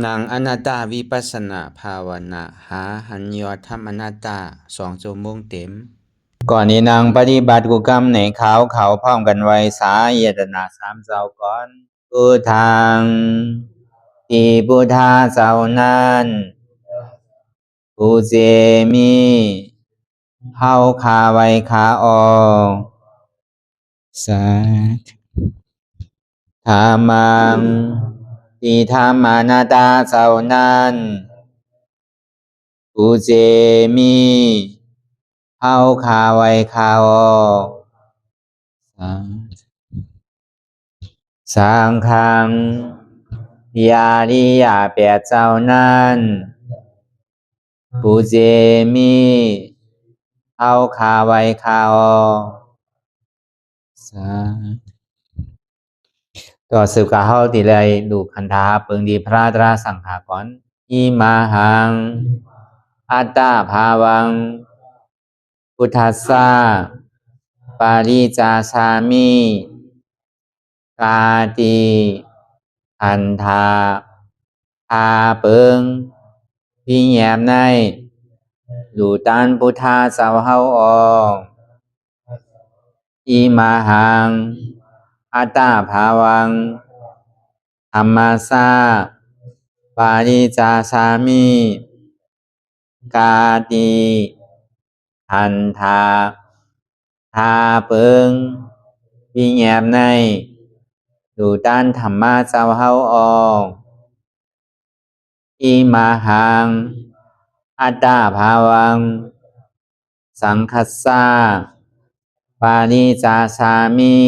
นางอนัตตาวิปัสสนาภาวนาหาหันยอดธรรมอนัตตา2 ชั่วโมงเต็มก่อนนี้นางปฏิบัติกุกรรมในเขาพร้อมกันไว้สาเยตนา3 เจ้าก่อนพุทธังที่พุทธาเจ้านั้นผู้เจมีเฮาคาไว้คาออกสาธุธรรมังที่ธรรมานาตาเจ้านั้นผู้เจมีเฮาคาไว้คาออกสังฆังยาริยาแปดเจ้านั้นผู้เจมีเฮาคาไว้คาออกต่อสืบกาเฮาติเลยดูคันธาเปิงดีพระตราสังขากรอิมาหังอัตตาภาวังพุทธัสสะปาริจาชามิกาติอันธาพาเปิงพี่แยมในดูตันพุทธาสาวเฮาออกอิมาหังอัตตาภาวังธรรมัสสะปาริจาชามิกาติอันธาพาเปิงพี่แยมในดูตันธรรมะสาวเฮาออกอิมาหังอัตตาภาวังสังคัสสะปาริจาชามิ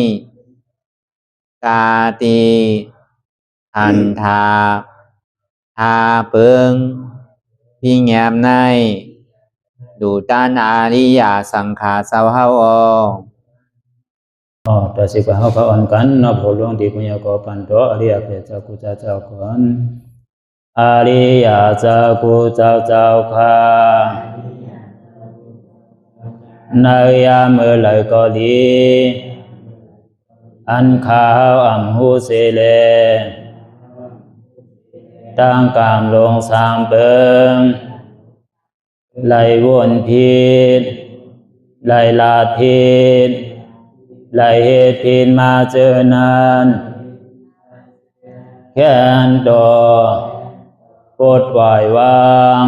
กาติอันธาทาเปิงพี่แงมในดูตันอาริยสังขาสาวเฮาออกต่อสิกว่าเฮาก็อ่อนกันเนาะผู้หลวงที่ปุญญาก็ปันโตอริยเจ้ากุเจ้าก่อนอริยเจ้ากุเจ้าค่ะในยามเมื่อไหร่ก็ดีอันข้าวอ่ำหูเสเลตั้งกามลงสามเปิงไหลวนพิษไหลลาพิษไหลเหตุพินมาเจอนานแค่นดอปดปล่อยวาง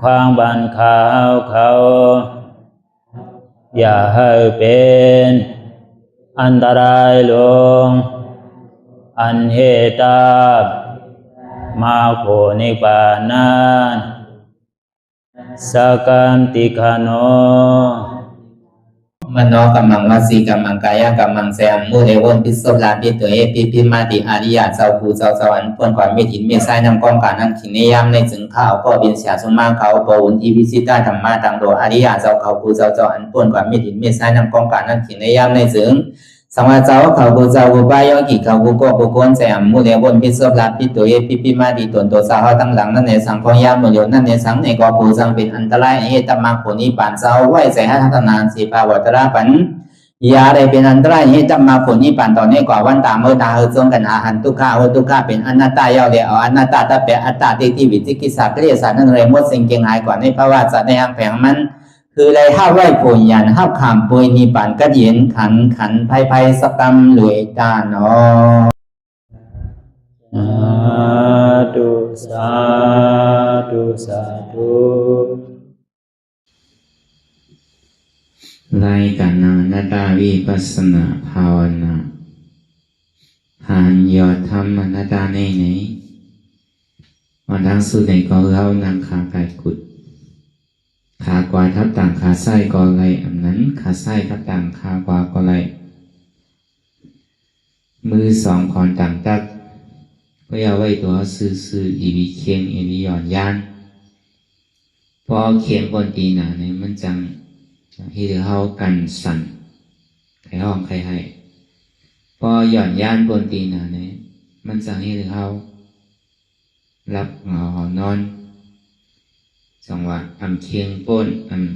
ความบันขาวเขาอย่าให้เป็นอันตรายลงอันเหตามาโผนิปานันสกันติคโนมโนกัมมังวสีกัมมังกายกัมมังแสมมุเรวนพิศลาปิตัวเอปิพิมาติอาริยาเจ้าภูเจ้าสวรรค์พ้นความไม่ถินไม่ใช่นำกองการนั้นขินในยามในจึงข้าวก็บินเสียสมมาเขาปวุนทีวิสิตาธรรมะตังโดอาริยาเจ้าเขาภูเจ้าสวรรค์พ้นความไม่ถินไม่ใช่นำกองการนั้นขินในยามในจึงสังวาเจ้าเขาภูเจ้าภูบายอกิเขาภูก็ภูโกนแสมมุเรวนพิศลาปิตัวเอปิพิมาติตนตัวสาวตั้งหลังนั่นในสังพยามมุโยนั่นในสังในก็ภูสังเป็นอันตรายเหตุมาผลนิปานเจ้าไหวใส่ให้ทัศนานสีภาวตระปันยาได้เป็นอันตรายให้จำมาผลนิพพานตอนนี้กว่าวันตามเมื่อตาเฮจงกันอาหันทุกข้าทุกข้าเป็นอนัตตาเยาเดียวอนัตตาตาเปอัตตาที่วิจิกิสาเกลียสานั่นเลยมดสิ่งเก่งหายกว่าในภาวะสัตว์ในอังแผงมันคือเลยห้าไหวผลยันห้าขามปุยนิพพานก็เย็นขันภัยสกรรมหลวยตาเนาะสาธุรายการนาตาวิปัสสนาภาวนาหานยอดธรรมนาตาในวันทั้งสุดในก็เล่านางขาไก่กุดขากว่าทับต่างขาไส้ก็ไรอันนั้นขาไส้ทับต่างขากว่าก็ไรมือสองคอนต่างตักก็อย่าไว้ตัวซื้ออีวิเคียงอีวิหย่อนย่านพอเคียงบนตีหนาเนี่ยมันจังที่เฮากันสั่นใครห้องใครให้พอหย่อนย่านบนตีหนาเนี่ยมันจังที่เฮารับเหงาหอนอนจังหวะอำเคียงป้น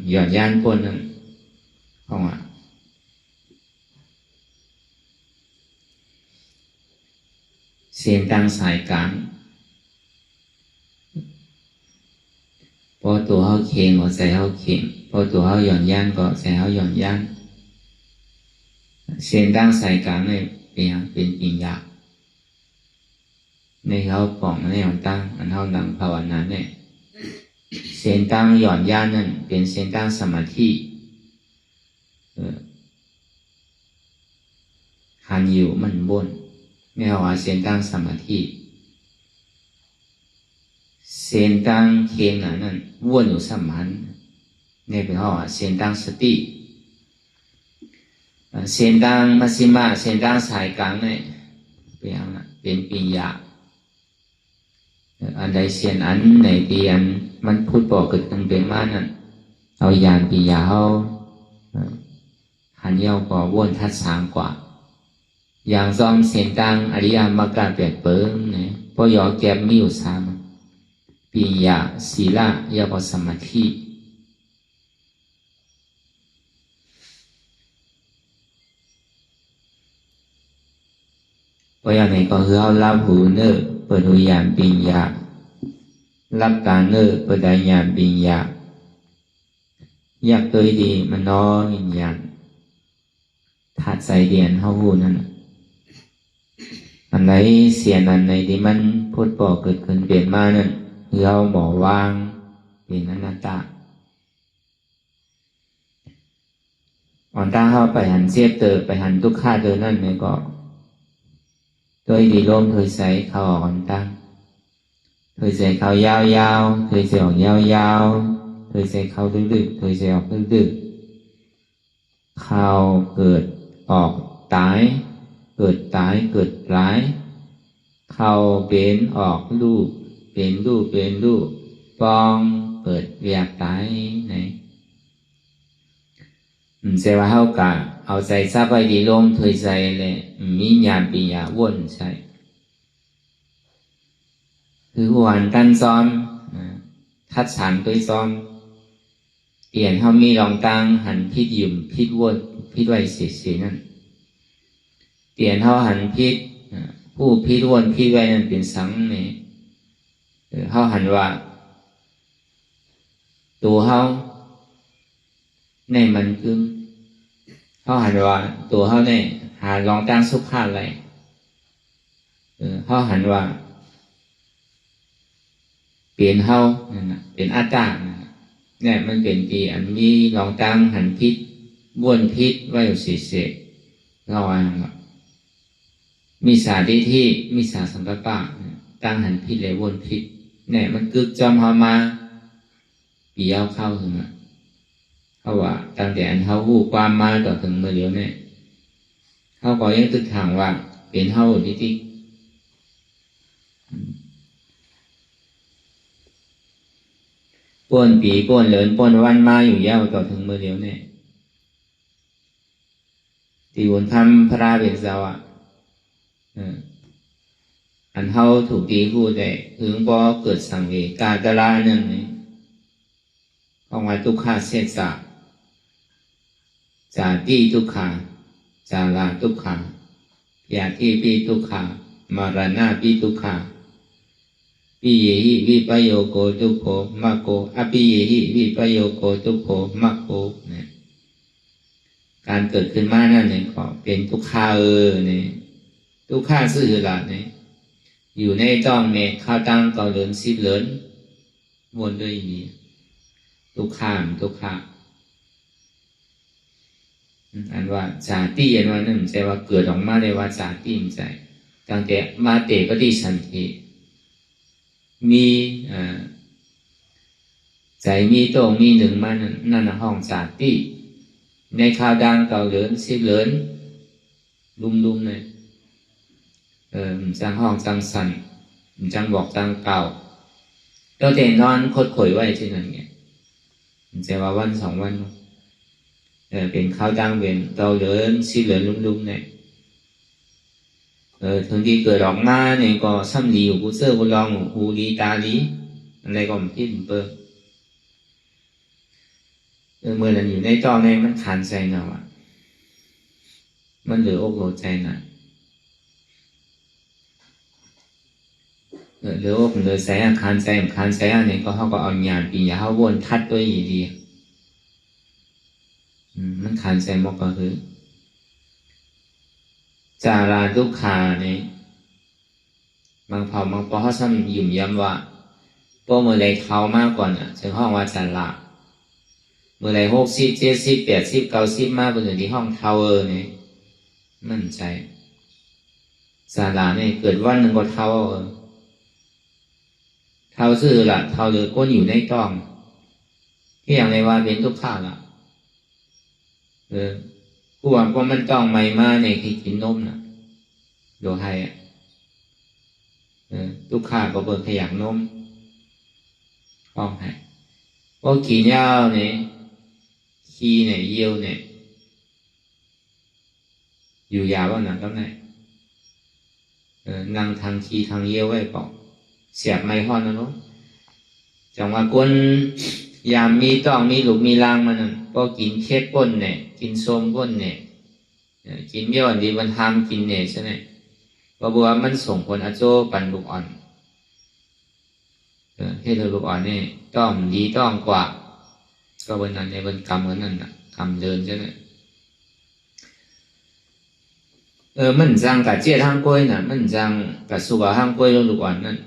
หย่อนย่านป้นนั่นห้องเสียงดังสายกลาง พอตัวเขาเข่งก็ใส่เขาเข่งพอตัวเขาหย่อนย่านก็ใส่เขาหย่อนย่านเส้นตั้งสายกลางเนี่ยเป็นปิญญาในเขาป่องในหย่อนตั้งอันเขาดังภาวนาเนี่ยเส้นตั้งหย่อนย่านนั่นเป็นเส้นตั้งสมาธิหันอยู่มันบนไม่เอาว่าเส้นตั้งสมาธิเส้นตั้งเคียงนั่นวนอยู่สมานนี่เป็นว่าเส้นตั้งสติเส้นตั้งมัชฌิมาเส้นตั้งสายกลางเนี่ยเป็นปิญญาอันใดเส้นอันไหนที่อันมันพูดบอกเกิดขึ้นเป็นมานั่นเอาญาณปิญญาเขาหันเย้าก็วนทัดสามกว่าอย่างซ้อมเส้นตั้งอริยมรรคเปลี่ยนเปิ้งเนี่ยพอยอแก็บมีอยู่สามปิญญาศีลยาบสมาธิเพราะอย่างนี้ก็คือเขารับหูเนอเปิดหูญาณปิญญารับตาเนอเปิดได้ญาณปิญญาอยากตัวดีมันน้อยวิญญาณถัดใส่เดียนเขาหูนั่นอันไหนเสียนอันไหนที่มันพูดบอกเกิดขึ้นเปลี่ยนมานั่นคือเขาบอกวางเป็นอนัตตาอ่อนตั้งเข้าไปหันเสียบเตอไปหันทุกข้าเดินนั่นเนี่ยก็โดยดีลมเคยใส่เขาออกอ่อนตั้งเคยใส่เขายาวๆเคยใส่ออกยาวๆเคยใส่เขาดึกๆเคยใส่ออกดึกๆเขาเกิดออกตายเกิดตายเกิดร้ายเขาเป็นออกลูกเป็นลูกปองเกิดเวียกตายไหนเสว่าเขากะเอาใจซาไปดีลมเคยใส่เลยมีญาณปิญญาวนใช่คือวันตั้นซ้อมทัดฉันตัวซ้อมเปลี่ยนเขามีรองตั้งหันพิษยุ่มพิษวนพิษไว้เสียนั่นเปลี่ยนเขาหันพิษผู้พิษวนพิษไว้นั่นเป็นสังเนี่ยเขาหันว่าตัวเขาในมันคือเขาหันว่าตัวเขาเนี่ยหารองตั้งสุขะอะไรเขาหันว่าเปลี่ยนเขานั่นนะเป็นอัตตาเนี่ยมันเป็นที่อันมีรองตั้งหันพิษวนพิษไว้เสียเราอ่านว่ามีสาธิที่มีสาสังกัปปะตั้งหันพิษเลยวนพิษเนี่ยมันกึกจอมเขามาปีเอาเข้าถึงเขาว่าตั้งแต่อันเขาหูความมาต่อถึงเมื่อเดียวเนี่ยเขาก็ยังตึกถามว่าเป็นเขาที่ป้วนปีป้วนเหลินป้วนวันมาอยู่ยาวต่อถึงเมื่อเดียวเนี่ยที่วนทำพระเป็นสาวอันเขาถูกตีพูดแต่ถึงพอเกิดสังเวชกาตลาหนึ่งนี่ของว่าทุกขาเสสะจาติทุกขาจาราทุกขายาทิปิทุกขามรณะปิทุกขาปิเยหิวิปโยโกทุกโขมัคโคอปิเยหิวิปโยโกทุกโขมัคโคเนี่ยการเกิดขึ้นมานั่นเนี่ยก็เป็นทุกขาเนี่ยทุกขาซื่อหลักเนี่ยอยู่ในจ้องเนี่ยข้าวตั้งต่อเหลือนสิบเหลือนวนด้วยนี้ทุกขาอันว่าจาติอันว่านั่นใจว่าเกิดออกมาเลยว่าจาติมใจตั้งแต่มาเตปฏิสันติมีใจมีโตมีหนึ่งมานั่นห้องจาติในข้าวดังเก่าเหลือนสิบเหลือนลุ่มเลยจังห้องจังสันจังบอกจังเก่าเราแต่นอนคดข่อยไว้ที่นั่นไงจะว่าวันสองวันเป็นข้าวดังเป็นเก่าเหลือนสิบเหลือนลุ่มเนี่ยถึงที่เกิดออกมาเนี่ยก็ซ้ำดีอยู่กูเสื้อกูลองหูดีตาดีอะไรก็มันพิษเปิดเมื่อนั้นอยู่ในจอในมันขันใจเนาะมันเหลืออกโลใจหน่อย หรือว่าผมเลยใส่อาคารใส่อาคารใส่อะไรก็เขาก็เอาหยาดปีเขาวนทัดด้วยอีดีมันคานใส่หมกก็คือจาราทุกขาเนี่ยบางเผ่าบางปอเขาซ้ำยุ่มย้ำว่าพวกเมื่อไรเท้ามากก่อนถึงห้องว่าจาราเมื่อไร60 70 80 90มากกว่าถึงที่ห้องเทาเนี่ยมั่นใจจาราเนี่ยเกิดวันหนึ่งก็เทาเทาซื่อละเทาเลยก้นอยู่ในต้องที่อย่างไรว่าเป็นทุกข้าละผู้ว่าก็มันต้องไม่มาในที่กินนมน่ะโดยให้ทุกข้าก็เบิกขยักนมห้องให้พวกขี้เหย้าเนี่ยขี้เนี่ยเยี่ยวเนี่ยอยู่ยาวว่าหนังก็ไหนนั่งทางขี้ทางเยี่ยวไว้ก่อนเสียบไม้ห้อนนะเนาะจังว่าก้นยามมีต้องมีหลุมมีรางมันนั่นก็กินเค้กก้นเนี่ยกินส้มก้นเนี่ยกินเมี่ยวดีมันทำกินเนี่ยใช่ไหมเพราะว่ามันส่งผลอาโจปันลูกอ่อนให้เธอลูกอ่อนนี่ต้องดีต้องกว่าก็วันนั้นในวันกรรมวันนั้นนะกรรมเดินใช่ไหมมันจังกับเจี๊ยทางกล้วยน่ะมันจังกับสุกทางกล้วยลูกอ่อนนั่น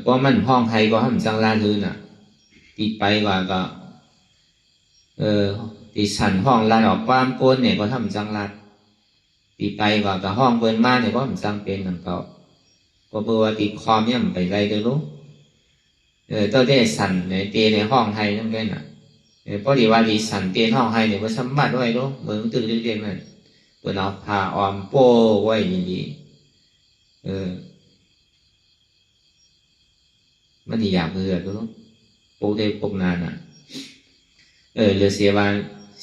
เพราะมันห้องไทยก็ห้ามจังลาลือน่ะตีไปว่าก็ตีสันห้องลานออกความโกนเนี่ยก็ทำจังลาตีไปว่าก็ห้องเปิ้นมาเนี่ยก็ทำจังเป็นหนังเก่าก็เบอร์ว่าตีคอมเนี่ยมันไปไรเด้อลูกตัวได้สันในเตในห้องไทยนั่นแค่น่ะเพราะดีว่าดีสันเตห้องไทยเนี่ยว่าสมบัติไว้ลูกเมืองตื่นเรียงนั่นเปิ้นเอาผ้าออมโป้ไว้ดีมันอยากเบื่อตัวลูกโป้ได้พบนานน่ะเรือเสียว่า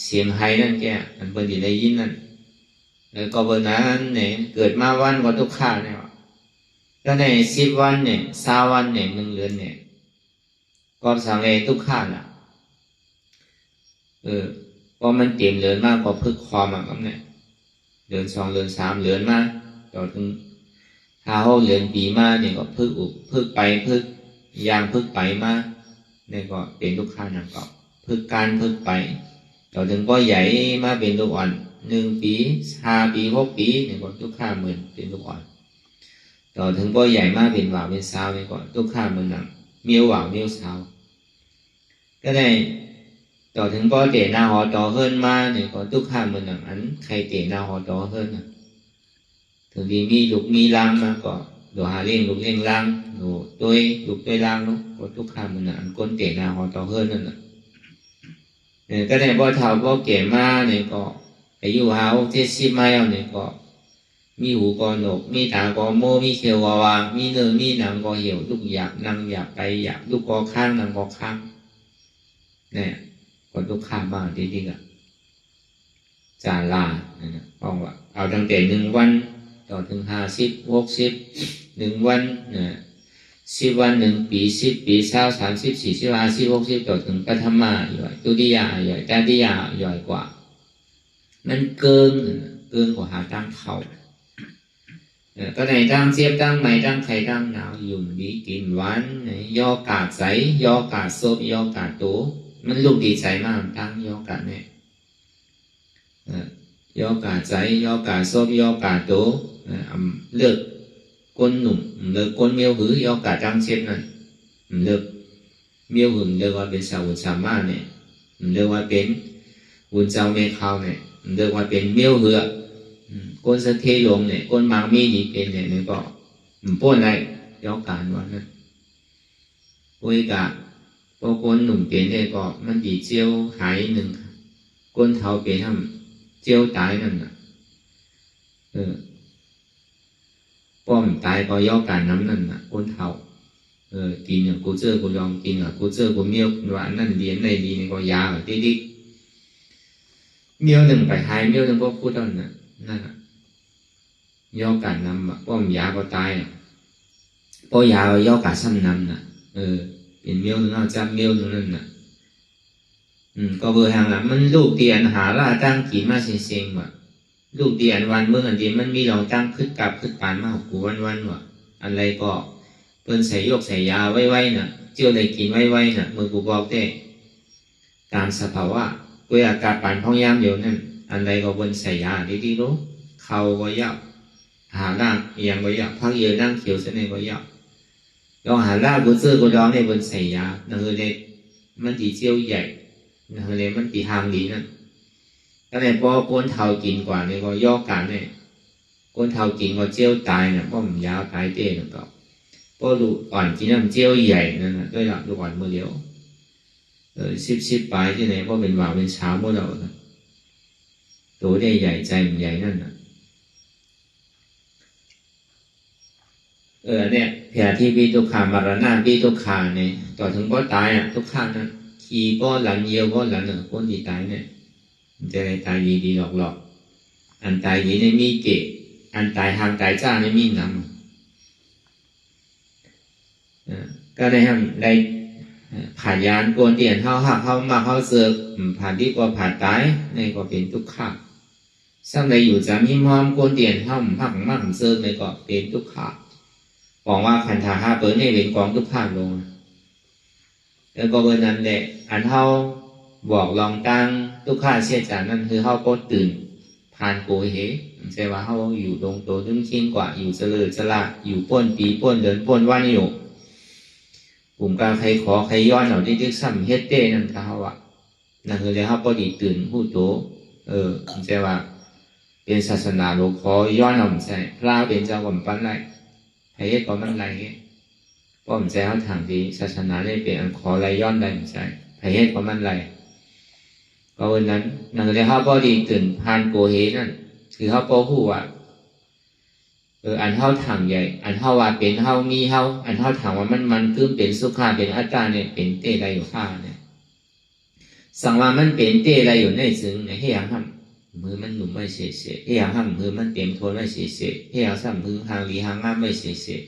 เสียงไห้นั่นแกมันเป็นอยู่ในยินนั่นก็เบอร์นั้นเนี่ยเกิดมาวันก็ทุกข้าเนี่ยแล้วใน10 วันเนี่ย20 วันเนี่ย1 เดือนเนี่ยก็สังเกตทุกข้าน่ะพอมันเตรียมเดือนมากก็พึกความอ่ะครับเนี่ยเดือน2 เดือน3 เดือนมาต่อถึงถ้าเขาเดือนปีมาเนี่ยก็พึกไปพึกยางพึกไปมาเนี่ยก็เป็นทุกข้านั่นก็พึกการพึกไปต่อถึงก็ใหญ่มาเป็นลูกอ่อน1 ปี5 ปี6 ปีเนี่ยก็ทุกข้าเหมือนเป็นลูกอ่อนต่อถึงก็ใหญ่มาเป็นบ่าวเป็นสาวเนี่ยก็ทุกข้าเหมือนหนังเมียวบ่าวเมียวสาวก็ได้ต่อถึงก็เตะหน้าหอต่อเฮิรนมาเนี่ยก็ทุกข้าเหมือนหนังอันใครเตะหน้าหอต่อเฮิรนถึงดีมีลูกมีลังมาก็ดูหาเลี้ยงลูกเลี้ยงลังดูตัวลูกตัวลังเนาะก็ทุกข้าเหมือนหนังก้นเตะหน้าหอต่อเฮิรนนั่นแหละก็ได้พอเท่าพอเก๋มาเนี่ยก็อายุ70 มาเนี่ยก็มีหูก็หนกมีตาก็โมมีเขียววางมีเนื้อมีหนังก็เหี่ยวลูกอยากนั่งอยากไปอยากลูกก็ข้างนั่งก็ข้างเนี่ยก็ทุกข้างบ้างดีๆอ่ะจาราเนี่ยบอกว่าเอาตั้งแต่1 วันต่อถึง50 60 1 วันเนี่ย10 วัน1 ปี10 ปี20 30 40 50 60ต่อถึงปฐมาย่อยตุติยาย่อยตติยาย่อยกว่ามันเกินกว่าหาตั้งเท่าก็ในตั้งเสียบตั้งไม่ตั้งไข่ตั้งหนาวยุ่มดีกินหวานยอกาดใสยอกาดซบยอกาดโตมันลูกดีใจมากตั้งยอกาดเนี่ยยอกาดใสยอกาดซบยอกาดโตเลือกก้นหนุ่มเลือกก้นเมียวหือยอกาดตั้งเสียบนั่นเลือกเมียวหืเลือกว่าเป็นสาวสามารถเนี่ยเลือกว่าเป็นวุ้นเจ้าเมฆเขาเนี่ยเลือกว่าเป็นเมียวหือก้นสะเทลงเนี่ยก้นมังมีดีเป็นเนี่ยนี่ก็ป้นอะไรยอกการว่านั่นปุ้ยกะพอก้นหนุ่มเป็นเนี่ยก็มันดีเจียวหาย1ก้นเท้าเป็นทำเจียวตายนั่นน่ะป้อมตายก็ยอกการน้ำนั่นน่ะก้นเท้ากินอย่างกูเจอกูยอมกินอ่ะกูเจอกูเมียวว่านั่นเลี้ยนในดีนี่ก็ยาแบบดิ๊กเมียว1ไปหายเมียว1ก็พูดตอนนั้นนั่นน่ะยอการนำป้อมยาก็ตายเพราะยายอกาซ้ำนำน่ะเป็นเมียวนึงเอาจำเมียวนึงนั่นน่ะก็เบอร์ทางละมันลูกเตียนหาล่าตั้งกี่มาเซ็งๆว่ะลูกเตียนวันเมื่ออันเดียมันมีเราตั้งขึ้นกับขึ้นปานมากูวันว่ะอะไรก็ เปิ้นใส่ยกใส่ยาไว้น่ะเจียวได้กินไว้น่ะมือกูบอกได้ตามสภาวะเวลากาปั่นท้องยามเดียวนั่นอันใดก็เปิ้นใส่ยาดีๆรู้เขาก็ยากหาล่างเอียงก็ยากพักเยอะนั่งเขียวเสน่ห์ก็ยากลองหาล่ากูซื้อกูร้องในเปิ้นใส่ยานั่นคือในมันตีเจียวใหญ่นั่นคือในมันตีหางดีนั่นก็ในพอก้นเทากินกว่านี่ก็ย่อกันเนี่ยก้นเทากินก็เจียวตายน่ะเพราะมันยาวตายเต้นั่นก็เพราะลูกอ่อนกินน้ำเจียวใหญ่นั่นน่ะด้วยหลักลูกอ่อนมือเดียวซิบปลายที่ไหนเพราะเป็นหวานเป็นเช้าเมื่อเราตัวได้ใหญ่ใจมันใหญ่นั่นน่ะเนี่ยเพียที่พี่ทุกขามารณะพี่ทุกขาเนี่ยต่อถึงก็ตายอ่ะทุกข้างนั้นขี่ก็หลันเยียวก็หลันคนที่ตายเนี่ยมันจะอะไรตายดีหลอกอันตายดีในมีเกะอันตายทางตายจ้าในมีน้ำก็ได้ทำได้ผ่านยานกวนเตียนเข้าหักเข้ามาเข้าเสือกผ่านที่กว่าผ่านตายในก็เป็นทุกข้างซ้ำในอยู่จะมีมอมกวนเตียนเข้าหักมากเสือกในก็เป็นทุกข้างบอกว่าขันธาห้าเปิดให้เป็นกองทุกข้างลงแล้วก็เบอร์นั้นแหละอันเท่าบอกลองตั้งทุกข้าเชี่ยจานั่นคือเท่าก็ตื่นผ่านโกเหใช่ว่าเท่าอยู่ตรงโตดึงชิ้นกว่าอยู่เจริญจละอยู่ป้นปีป้นเดินป้นว่านี่อยู่กลุ่มการใครขอใครย้อนเอาที่ที่ซ้ำเฮ็ดเต้นั่นเขาว่านั่นคือแล้วเขาก็ดีตื่นผู้โตใช่ว่าเป็นศาสนาโลกขอย้อนเอาใช่พระเป็นเจ้าก่อนปั้นไรใครเฮ็ดก็มันไรเงี้ยเพราะผมใจเขาทางดีศาสนาได้เป็นอันขอไรย้อนได้ใช่ใครเฮ็ดก็มันไรก็วันนั้นนั่นคือเขาก็ดีตื่นผ่านโกเหนั่นคือเขาก็พูดว่าอันเท่าถังใหญ่อันเท่าว่าเป็นเท่ามีเท่าอันเท่าถังว่ามันคือเป็นสุขาเป็นอัตตาเนี่ยเป็นเตอะไรอยู่ข้าเนี่ยสั่งว่ามันเป็นเตอะไรอยู่ในซึ่งเนี่ยให้ยังทำมือมันหนุ่มไม่เสียให้ยังทำมือมันเต็มทนไม่เสียให้ยังสั่งมือหางดีหางง่ามไม่เสีย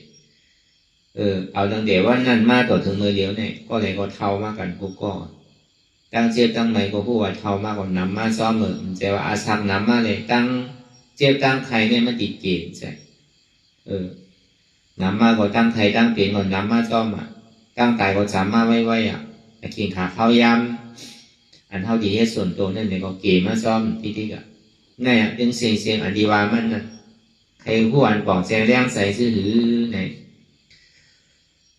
เอาตั้งแต่ว่านั่นมาต่อถึงมือเดียวเนี่ยก็เลยก็เท่ามากกันพวกก็ตั้งเจ็บตั้งไหนก็พูดว่าเท่ามากกว่าน้ำมาซ้อมมือแต่ว่าอาศักน้ำมาเลยตั้งเจ็บตั้งใครเนี่ยมันติดเกณฑ์ใช่น้ำมาก็ตั้งไทยตั้งเปลี่ยนก่อนน้ำมาซ่อมตั้งตายก็สามมาไว้แต่กินขาเข้ายำอันเท่าดีให้ส่วนตัวนั่นเนี่ยก็เกมาซ่อมที่กะนี่เป็นเสียงอันดีวามันนะใครผู้อันป่องแจงแรงใส่ซื่อหือไหน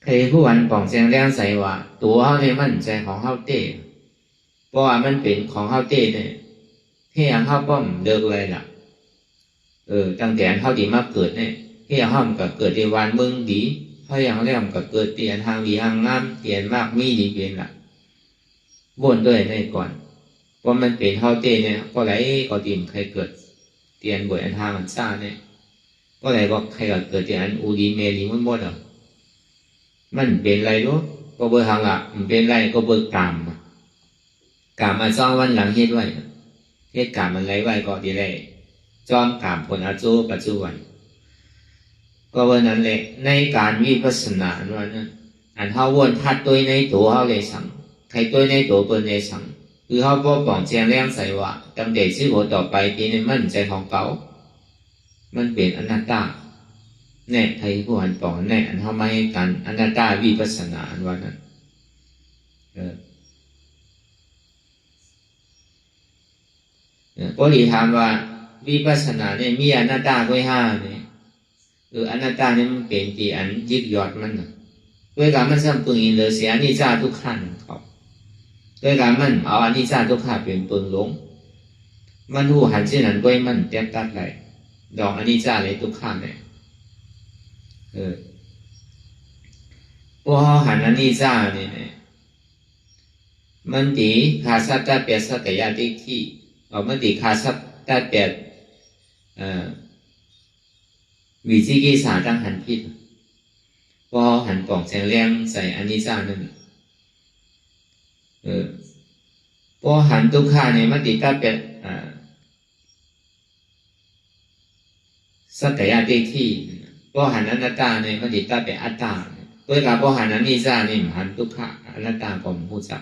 ใครผู้อันป่องแจงแรงใส่ว่าตัวเขาเนี่ยมันใจของเขาเต้เพราะว่ามันเป็นของเขาเต้เนี่ยให้อันเขาป้อมเดิกเลยล่ะตั้งแต่อันเท่าดีมากเกิดเนี่ยให้ห้ามกับเกิดในวันเมืองดีเพราะอย่างแรกกับเกิดเตียนทางดีทางงามเตียนมากมีดีเปลี่ยนละบนด้วยในก่อนเพราะมันเป็นเท่าเต้เนี่ยก็ไหลก็ตีมใครเกิดเตียนบวชอันทางมันซ่าเนี่ยก็ไหลก็ใครเกิดเตียนอันอูดีเมลีมันหมดมันเป็นไรรู้ก็เบอร์ทางละมันเป็นไรก็เบอร์กามมาซ่องวันหลังเฮ็ดไว้เฮ็ดกามมันไรไว้ก็ดีเลยจอมกามผลอาจูปัจจุบันก็วันนั้นแหละในการวิปัสสนาว่านั้นอันเขาวนทัดตัวในตัวเขาเลยสั่งใครตัวในตัวเป็นเลยสั่งคือเขาบอกปองแจงแรงใส่ว่าตั้งแต่ชื่อโอต่อไปทีนี้มันใจของเขามันเป็นอนัตตาแน่ใครผู้หันปองแน่อันเขาไม่ให้กันอนัตตาวิปัสสนาว่านั้นก็ดีถามว่าวิปัสสนาเนี่ยมีอนัตตาไว้ห้าเนี่ยอนัตตาเนี่ยมันเป็นที่อันยึดยอดมันด้วยการมันซ้ำตัวอินเลยเสียอนิจจาทุกขันเขาด้วยการมันเอาอนิจจาทุกขันเป็นตัวหลงมันหูหันเช่นนั้นด้วยมันเต็มตัดเลยดอกอนิจจาเลยทุกขันเลยพวกหันอนิจจาเนี่ยมันตีขาสัตตะเปียสัตยาติที่มันตีขาสัตตะเปียวิจิกิสาตั้งหันผิดพอหันปองแสงแรงใส่อนิจจานั่นพอหันทุกขาเนี่ยมันติดตัดเป็นสัตยาติที่พอหันอนัตตาเนี่ยมันติดตัดเป็นอัตตาด้วยกับพอหันอนิจจาเนี่ยหันทุกขาอนัตตาของผู้จัก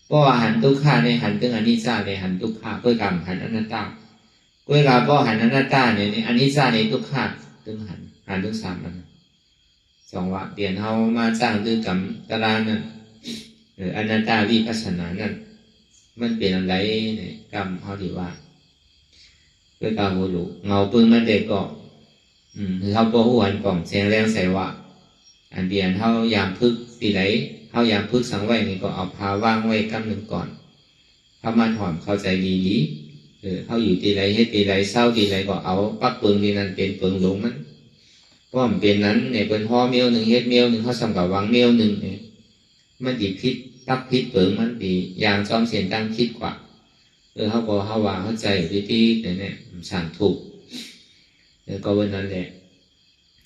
พอหันทุกขาเนี่ยหันถึงอนิจจาเนี่ยหันทุกขาด้วยกับหันอนัตตาด้วยกับพอหันอนัตตาเนี่ยอนิจจาเนี่ยทุกขาถึงหันถึงสามมันใจ 2ว่าเปลี่ยนเฮามาสร้างฤกรรมตารางนั้นอนัตตาวิปัสสนานั้นมันเป็นอะไรเนี่ยกรรมเฮาที่ว่าด้วยการบ่รู้เงาปึ้งมันได้ก็คือเฮาบ่ฮู้อันป้องแสงแรงใส่ว่าอันเดียนเฮายามพึกปีไหลเฮายามพึกสังไว้นี่ก็เอาผ้าวางไว้กำหนึ่งก่อนเฮามาถอนเข้าใจดีๆเฮาอยู่ที่ไหนเฮ็ดที่ไหนเศร้าที่ไหนก็เอาปักปึงที่นั่นเป็นปึงหลงมันเพราะมันเป็นนั้นเนี่ยเปิ้นฮ้อเมียวนึงเฮ็ดเมียวนึงเฮาสำกับวางเมียวนึงเนี่ยมันสิผิดตักผิดเปิงมันดีอย่างจอมเสียนตั้งคิดกว่าเขาก็เขาว่าเข้าใจที่เนี่ยสั่งถูกก็วันนั้นแหละ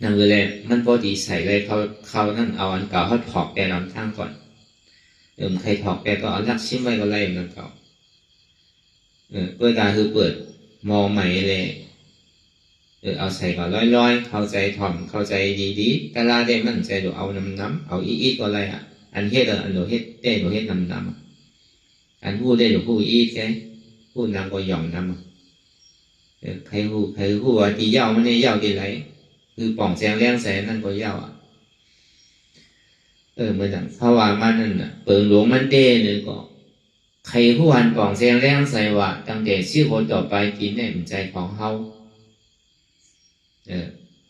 นั่นเลยแหละมันพอดีใส่เลยเขานั่นเอาอันเก่าเขาถอกแกนำทางก่อนใครถอกแกก็เอาลักชิมไว้ก็ไล่มันเก่าเปิดการคือเปิดมองใหม่เลยเอาใส่ก่อนร้อยเข้าใจถ่อมเข้าใจดีๆแต่ละได้มั่นใจดูเอาน้ำเอาอีก็อะไรอันเฮ็ดอันโดเฮ็ดเต้โดเฮ็ดน้ำอันพูดได้ดูพูดอีแกพูดนำก็หย่องนำใครพูดว่าที่เย้ามันเนี่ยเย้าที่ไหนคือป่องแสงแรงแสงนั่นก็เย้าเหมือนอย่างภาวะมันนั่นน่ะเปิงหลวงมันเต้เนี่ยก็ใครผู้หันป่องแสงแรงใส่ว่าตั้งแต่ชื่อคนต่อไปกินในใจของเฮา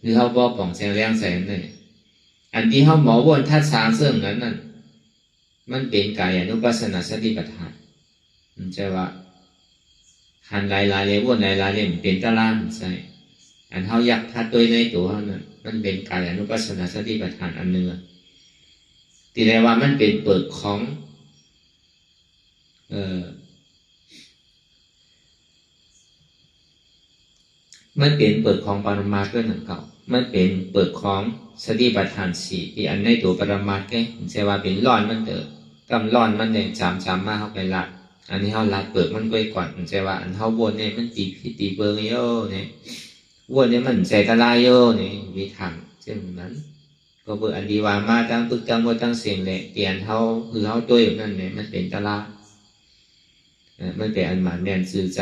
คือเฮาบ่ป่องแสงแรงใส่เนี่ยอันที่เฮาหมอวนทัดสางเสื่อมนั้นนั่นมันเป็นกายอนุปัสสนาสติปัฏฐานใช่ว่าหันหลายเลยวนหลายเลยเป็นตารางใช่อันเฮาอยากทัดตัวในตัวเฮานั้นมันเป็นกายอนุปัสสนาสติปัฏฐานอันหนึ่งที่เรียกว่ามันเป็นเปิดของมันเป็นเปิดของปรมาด้วยหนังเก่ามันเป็นเปิดของสติปัฏฐานสี่ที่อันในตัวปรมาแก่ใช่ว่าเป็นร้อนมันกำร้อนมันเนี่ยจำมาเข้าไปละอันนี้เขาลัดเปิดมันไว้ก่อนใช่ว่าอันเขาวนเนี่ยมันตีเบอร์เยอะเนี่ยวนเนี่ยมันใจตะลายเยอะเนี่ยมีทางเช่นนั้นก็เบอร์อันดีว่ามาตั้งปึกตั้งว่าตั้งเสียงแหละเตียนเขาคือเขาตัวอย่างนั้นเนี่ยมันเป็นตะลามันเป็นอันหมานแมนสื่อใจ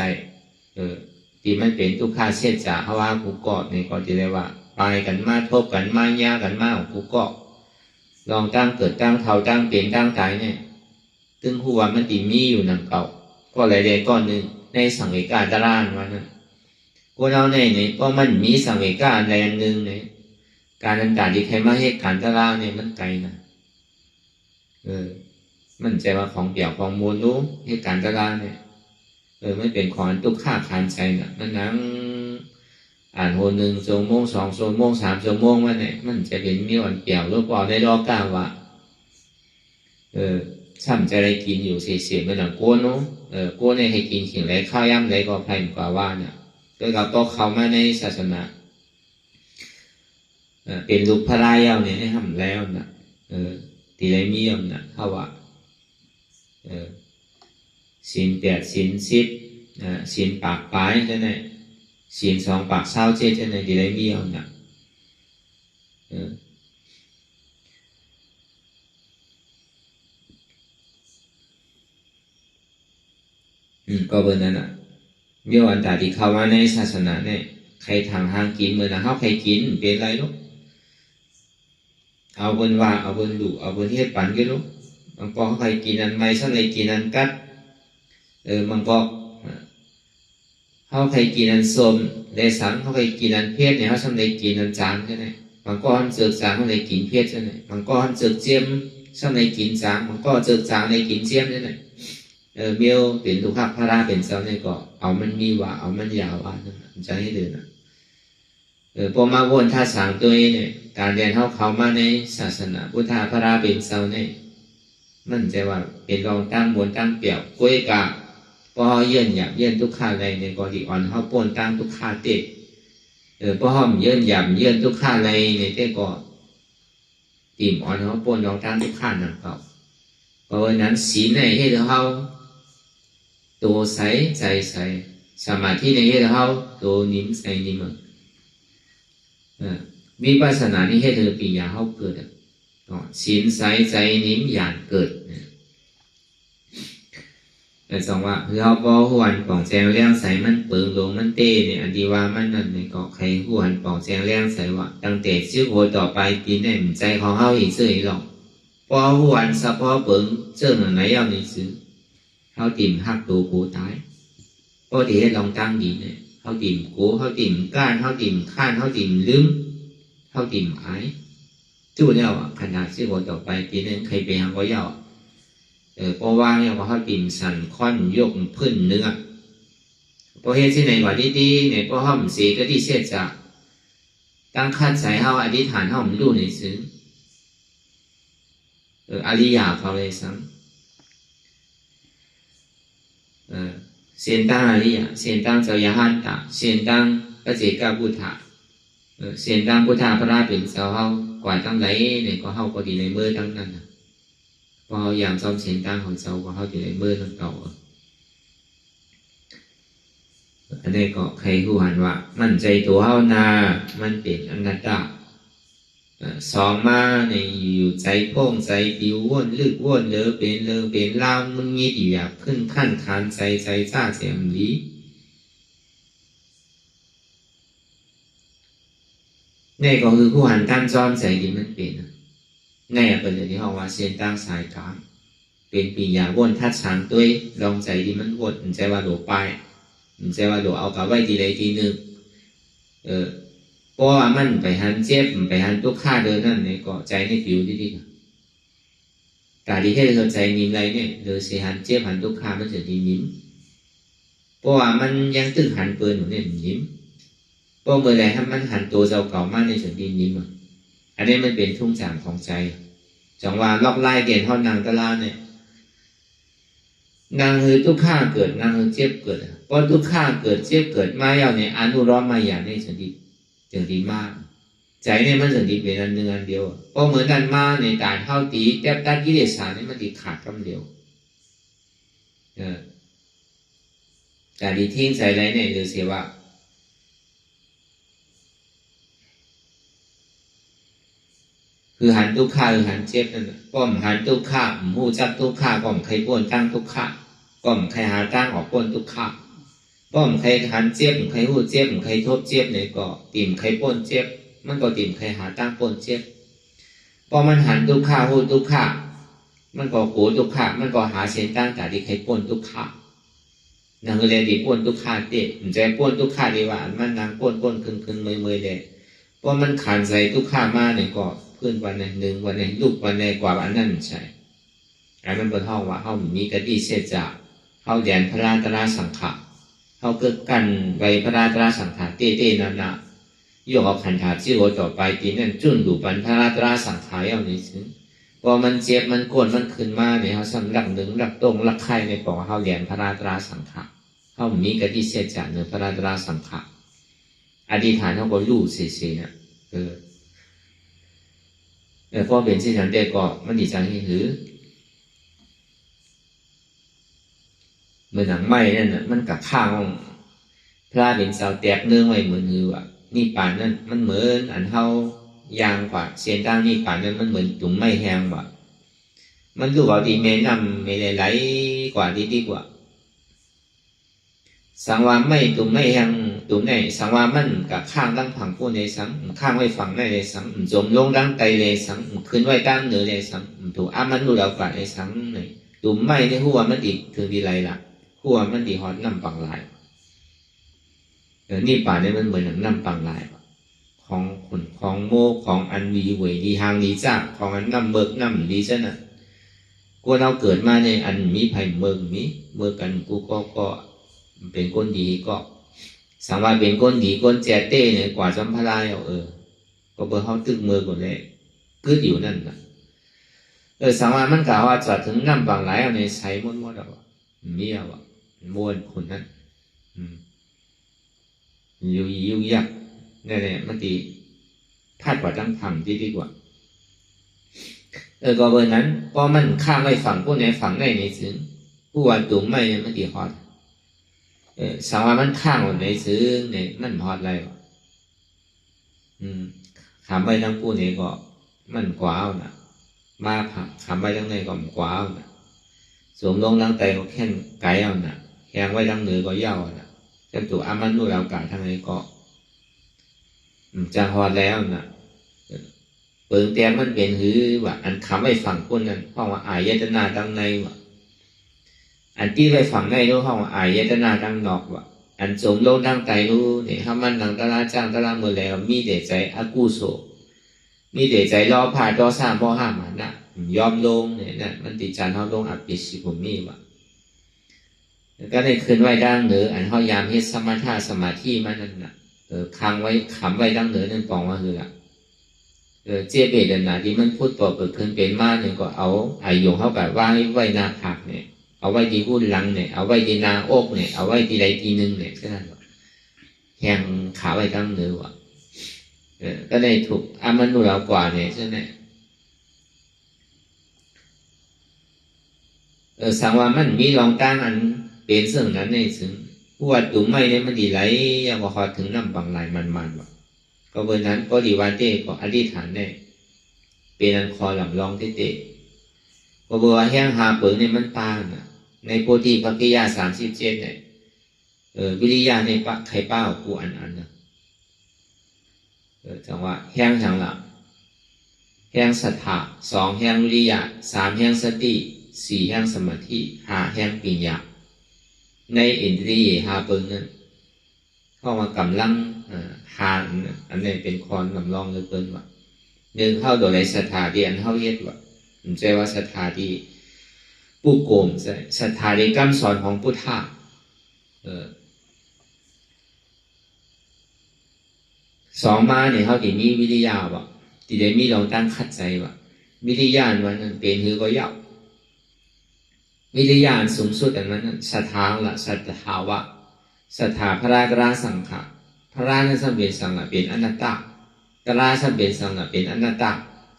ที่มันเป็นทุกข้าเช็ดจ่าเพราะว่ากูเกาะเนี่ยก็จะได้ว่าไปกันมาทบกันมาย่ากันมาของกูเกาะลองตั้งเกิดตั้งเท่าตั้งเปลี่ยนตั้งตายเนี่ยซึ่งหัวมันตีมีอยู่หนังเก่าก็หลายๆก้อนหนึ่งในสังเวกาตารางวันนั้นพวกเราเนี่ยก็มันมีสังเวกาแรงหนึ่งเนี่ยการต่างๆที่ใครมาให้การตารางเนี่ยมันไกลนะมันใจว่าของเปี่ยวของมูลรู้ให้การตารางเนี่ยไม่เป็นของตุกข้าคานใจนะมันนั่งอ่านโห1 ชั่วโมง2 ชั่วโมง3 ชั่วโมงมันเนี่ยมันจะเป็นมีวันเปี่ยวหรือเปล่าในรอบกล้าว่าช่ำจะได้กินอยู่เสียๆมันหนังโก้เนาะโก้เนี่ยให้กินขิงไรข้าวย่ำไรก็ไพ่กว่าว่าเนี่ยโดยเราต้องเข้ามาในศาสนาเป็นลูกพระรายเอาเนี่ยให้ทำแล้วนะตีไรมีเอานะเขาว่าศีล8ศีล10ศีลปากปลายใช่ไหมศีล2ปากเศร้าเจ็ดใช่ไหมตีไรมีเอานะก็เบอร์นั้นมีวันตาที่เข้ามาในศาสนาเนี่ยใครทางกินเหมือนเขาใครกินเป็นไรลูกเอาบนว่าเอาบนดุเอาบนเฮ็ดปั่นกันลูกบางปอเขาใครกินอันไม่ฉันเลยกินอันกัดบางปอเขาใครกินอันส้มเลยสังเขาใครกินอันเพชรเนี่ยเขาฉันเลยกินอันจางใช่ไหมบางก้อนเจือกจางเขาเลยกินเพชรใช่ไหมบางก้อนเจือกเจียมฉันเลยกินจางบางก้อนเจือกจางเลยกินเจียมใช่ไหมเมียวเป็นทุกขพระราเป็นเจ้าเนี่ยก็เอามันมีว่าเอามันยาวว่าจะให้เดินพอมาวนท่าสางตัวเนี่ยการเรียนเข้ามาในศาสนาพุทธพระราเป็นเจ้าเนี่ยมันจะว่าเป็นรองตั้งบนตั้งเปี่ยวกล้วยกาพอเยื่นหยาบเยื่นทุกข้าอะไรในกอดีอ่อนเขาปนตั้งทุกข้าเตะพอห้อมเยื่นหยาบเยื่นทุกข้าอะไรในเตะก็ตีมอ่อนเขาปนรองตั้งทุกข้าหนังเก่าเพราะนั้นศีลในให้เขาตัวใสใจใสสมาธิในให้เขาตัวนิ่มใสนิ่มวิปัสสนานี่ให้เธอปีญาเขาเกิดศีลใสใจนิ่มหยาดเกิด แต่สองว่าคือเขาบ่หวนป่องแจงเลี้ยงใส่มันเปิงลงมันเต้เนี่ยอันที่ว่ามันนั่นเนี่ยก็ใครหวนป่องแจงเลี้ยงใส่ว่าตั้งแต่ชื่อโหต่อไปปีนี้ใจของเขาอีกซื่ออีหรอกพอหวนสะพอเปิงเจ้าไหนเอาในซื้อเขาติ่มหักตัวกูตายพอที่ให้ลองตั้งดีเนี่ยเขาติ่มกูเขาติ่มก้านเขาติ่มข้านเขาติ่มลืมเขาติ่มหายจู่เนี่ยขนาดชื่อโหต่อไปปีนี้ใครไปหางก็ยาวเพราะว่าเนี่ยว่าเขาติ่มสั่นค่อนยกพื้นเนื้อเพราะเหตุที่ไหนว่าดีๆเนี่ยเพราะเขาเสียก็ที่เสียจะตั้งคัดใส่เขาอธิษฐานเขาไม่รู้ในซึ้งอริยาเขาเลยสังเสียนตั้งอริยาเสียนตั้งเจ้ายาหันตะเสียนตั้งพระเจกาพุทธะเสียนตั้งพุทธะพระราเป็นเจ้าเขากว่าตั้งไหนเนี่ยก็เขาก็ดีในมือตั้งนั้นพออย่างซ้อมเสียนตั้งของเจ้าก็เขาอยู่ในมือตั้งเก่าอันนี้ก็ใครผู้หันว่ามั่นใจตัวเขานามันเป็นอนัตตาสองมาในอยู่ใจโพ่งใจปิวว่นลึกว่นเลอเป็นล่างมึงงี้อยู่อยากขึ้นขั้นขานใจจ้าเสียมลีนี่ก็คือผู้หันท่านซ้อมใจที่มันเป็นนี่เป็นอย่างที่เขาว่าเส้นตั้งสายกลางเป็นปีญาว่นทัดช้างตัวลองใจที่มันว่นใจว่าหลบไปใจว่าหลบเอากับไว้ทีใดทีหนึ่งเพราะว่ามันไปหันเจ็บไปหันทุกข้าเดินนั่นเนี่ยก็ใจในผิวดีๆแต่ที่ให้เราใจนิ่มไรเนี่ยเดินเสียหันเจ็บหันทุกข้ามันจะดีนิ่มเพราะว่ามันยังตึกหันเปิลอยู่เนี่ยนิ่มเพราะเมื่อไรถ้ามันหันตัวเจ้าเก่ามากในส่วนดีนิ่มอันนี้มันเป็นทุ่งจางของใจจังว่าล็อกไล่เกณฑ์ท่อนนางตะลาเนี่ยนางคือทุกข้าเกิดนางคือเจ็บเกิดเพราะทุกข้าเกิดเจ็บเกิดมาอย่างเนี่ยอนุร้อนมาอย่างในส่วนดีจึงดีมากใจเนี่ยมันถึงดีเป็นอันหนึ่งอันเดียวเพราะเหมือนดันมาในการเท่าตีแทบตัดกิเลสสารนี่มันดีขาดคำเดียวแต่ดีทิ้งใจไรเนี่ยเลยเสียว่าคือหันทุกข้าคือหันเจ็บนั่นป้อมหันทุกข้าหูจับทุกข้าป้อมใครป้วนตั้งทุกข้าป้อมใครหาตั้งออกป้วนทุกข้าป้อมใครหันเจ็บใครหูเจ็บใครทบเจ็บเนี่ยก็ติ่มใครป้วนเจ็บมันก็ติ่มใครหาตั้งป้วนเจ็บพอมันหันทุกข้าหูทุกข้ามันก็โกทุกข้ามันก็หาเส้นตั้งแต่ที่ใครป้วนทุกข้านั่งเลยดีป้วนทุกข้าเตะมันใจป้วนทุกข้าดีว่ามันนางป้วนคึนเมยเลยเพราะมันขันใจทุกข้ามาเนี่ยก็เพื่อนวันหนึ่งวันไหนลูกวันไหนกว่าอันนั้นใช่อันนั้นเป็นห้องว่าห้องมีกระดิ่งเสียจากห้องแดนพระราตราสังขะห้องเกิดกันไว้พระราตราสังขะเต้นั่นนะยกเอาขันถาชื่อโอต่อไปทีนั้นจุนดูปันพระราตราสังขะเอาในซึ่งพอมันเจ็บมันโกรธมันขึ้นมาเนี่ยเขาสำหรับหนึ่งหลักตรงหลักไข่ในปองห้องแดนพระราตราสังขะห้องมีกระดิ่งเสียจากเนื้อพระราตราสังขะอธิษฐานเขาก็รู้เสียเนี่ยพอเป็นที่ฉันได้ก็มันดีจังที่ถือเหมือนหนังไม้นั่นน่ะมันกับข้างพระเป็นสาวแตกเนื้อไว้เหมือนคือว่านี่ป่านนั้นมันเหมือนอันเท่ายางกว่าเสียนตั้งนี่ป่านนั้นมันเหมือนตุ่มไม้แห้งว่ะมันรู้ว่าดีเมนำไม่ไหลกว่าดีกว่าสังวาไม่ตุ่มไม่แห้งตุ่มไหนสังวามันกับข้างตั้งผังพูดในสังข้างไว้ฝั่งในในสังจมลงดังไตในสังขึ้นไว้ตั้งเหนือในสังถูกมันรู้แล้วกว่าในสังในตุ่มไม่ในหัวมันดีถึงดีไรล่ะหัวมันดีฮอตน้ำปังลายนี่ป่าเนี่ยมันเหมือนน้ำปังลายของขนของโมของอันดีเวยดีหางดีจ้าของอันน้ำเบิกน้ำดีซะน่ะกูเราเกิดมาในอันมีไผ่เมืองมีเมื่อกันกูก็เป็นคนดีก็สังวาเป็นคนดีคนแจเต้เนี่ยกว่าจำพลายเอาก็เบอร์เขาตึกมือก่อนเลยcứอยู่นั่นนะสังวามันกล่าวว่าจะถึงน้ำบางไหลเอาในใช้ม้วนเอามีเอาม้วนคนนั้นอยู่ยักเนี่ยมันดีพลาดกว่าตั้งพังดีกว่าก็เบอร์นั้นพอมันข้ามไปฝั่งพวกไหนฝั่งไหนในซึ้งผู้ว่าตุ่มไม่เนี่ยมันดีฮอตสังวามันข้างในซึ้งเนี่ยมันฮอตอะไรวะขามไปทั้งผู้นี้ก็มันกว้าวนะมาขามไปทั้งในก็กว้าวนะ สวมลงตั้งใจก็แค่นไกลเอาน่ะแหงไว้ตั้งเหนือก็เย่าน่ะจนตัวอามันนู่นแล้วกาทางไหนก็จะหอดแล้วน่ะเปิงแต่มันเป็นหือว่าอันคำไว้ฝั่งคนนั้นห้องว่าอายตนาตั้งในว่าอันที่ไว้ฝั่งในรู้ห้องว่าอายตนาตั้งนอกว่าอันสมโลกตั้งใจรู้เนี่ยถ้ามันตั้งตลาจ้างตลาเมื่อแล้วมีเดชใจอากูโสมีเดชใจรอผ่าต่อสร้างพ่อห้ามมันน่ะยอมลงเนี่ยนั่นมันติดจานเขาลงอับปิสิผมมีว่าก็ได้คืนไว้ดังเหนืออันเขายามเฮ็ดสมถะสมาธิมันนั่นน่ะค้างไว้ขำไว้ดังเหนือนั่นปองว่าคือละเจี๊ยบเบ็ดน่ะที่มันพูดต่อเปิดคืนเป็นมาเนี่ยก็เอาไอ้หยงเขาแบบว่าไว้นาผักเนี่ยเอาไว้ที่หุ้นหลังเนี่ยเอาไว้ที่นาอกเนี่ยเอาไว้ที่ใดที่หนึ่งเนี่ยก็นั่นว่าแหงขาไว้ดังเหนือว่ะก็ได้ถูกอามันดูเรากว่าเนี่ยใช่ไหมสังว่ามันมีรองตั้งอันเป็นเสื่องนั้นในซึ่งว่าตุ้มไม่เนี่ยมันดีไหลยังว่าพอถึงน้ำบางลายมันว่ะก็เบอร์นั้นก็ดีวันเต้ก็อธิษฐานได้เป็นอันคอหลับรองเต้ก็เบอร์ว่าแห้งหาเปิงในมันปางน่ะในโพธิปัจจยา37เนี่ยวิริยะในปะไข่เป้ากูอันนะจังว่าแห้งจังละแห้งศรัทธา2แห้งวิริยะ3แห้งสติ4แห้งสมาธิ5แห้งปัญญาในอินทรีย์หาเปิงนั้นเข้ามากำลังหาอันนี้เป็นคอนลำลองเลยเปิงว่าหนึ่งเข้าโดยศรัทธาที่อันเข้าเย็ดว่าผมใจว่าศรัทธาที่ผู้โกมใช่ศรัทธาในคำสอนของพุทธะสองมาเนี่ยเขาที่มีวิทยาว่ะที่ได้มีลองตั้งขัดใจว่ะวิทยาวันนั้นเป็นหือก็ยาววิทยาสูงสุดแต่นั้นศรัทธาละศรัทธาวะศรัทธาพระกราสังขะพระนั้นสัมเป็นสังละเป็นอนัตตากราสัมเป็นสังละเป็นอนัตตา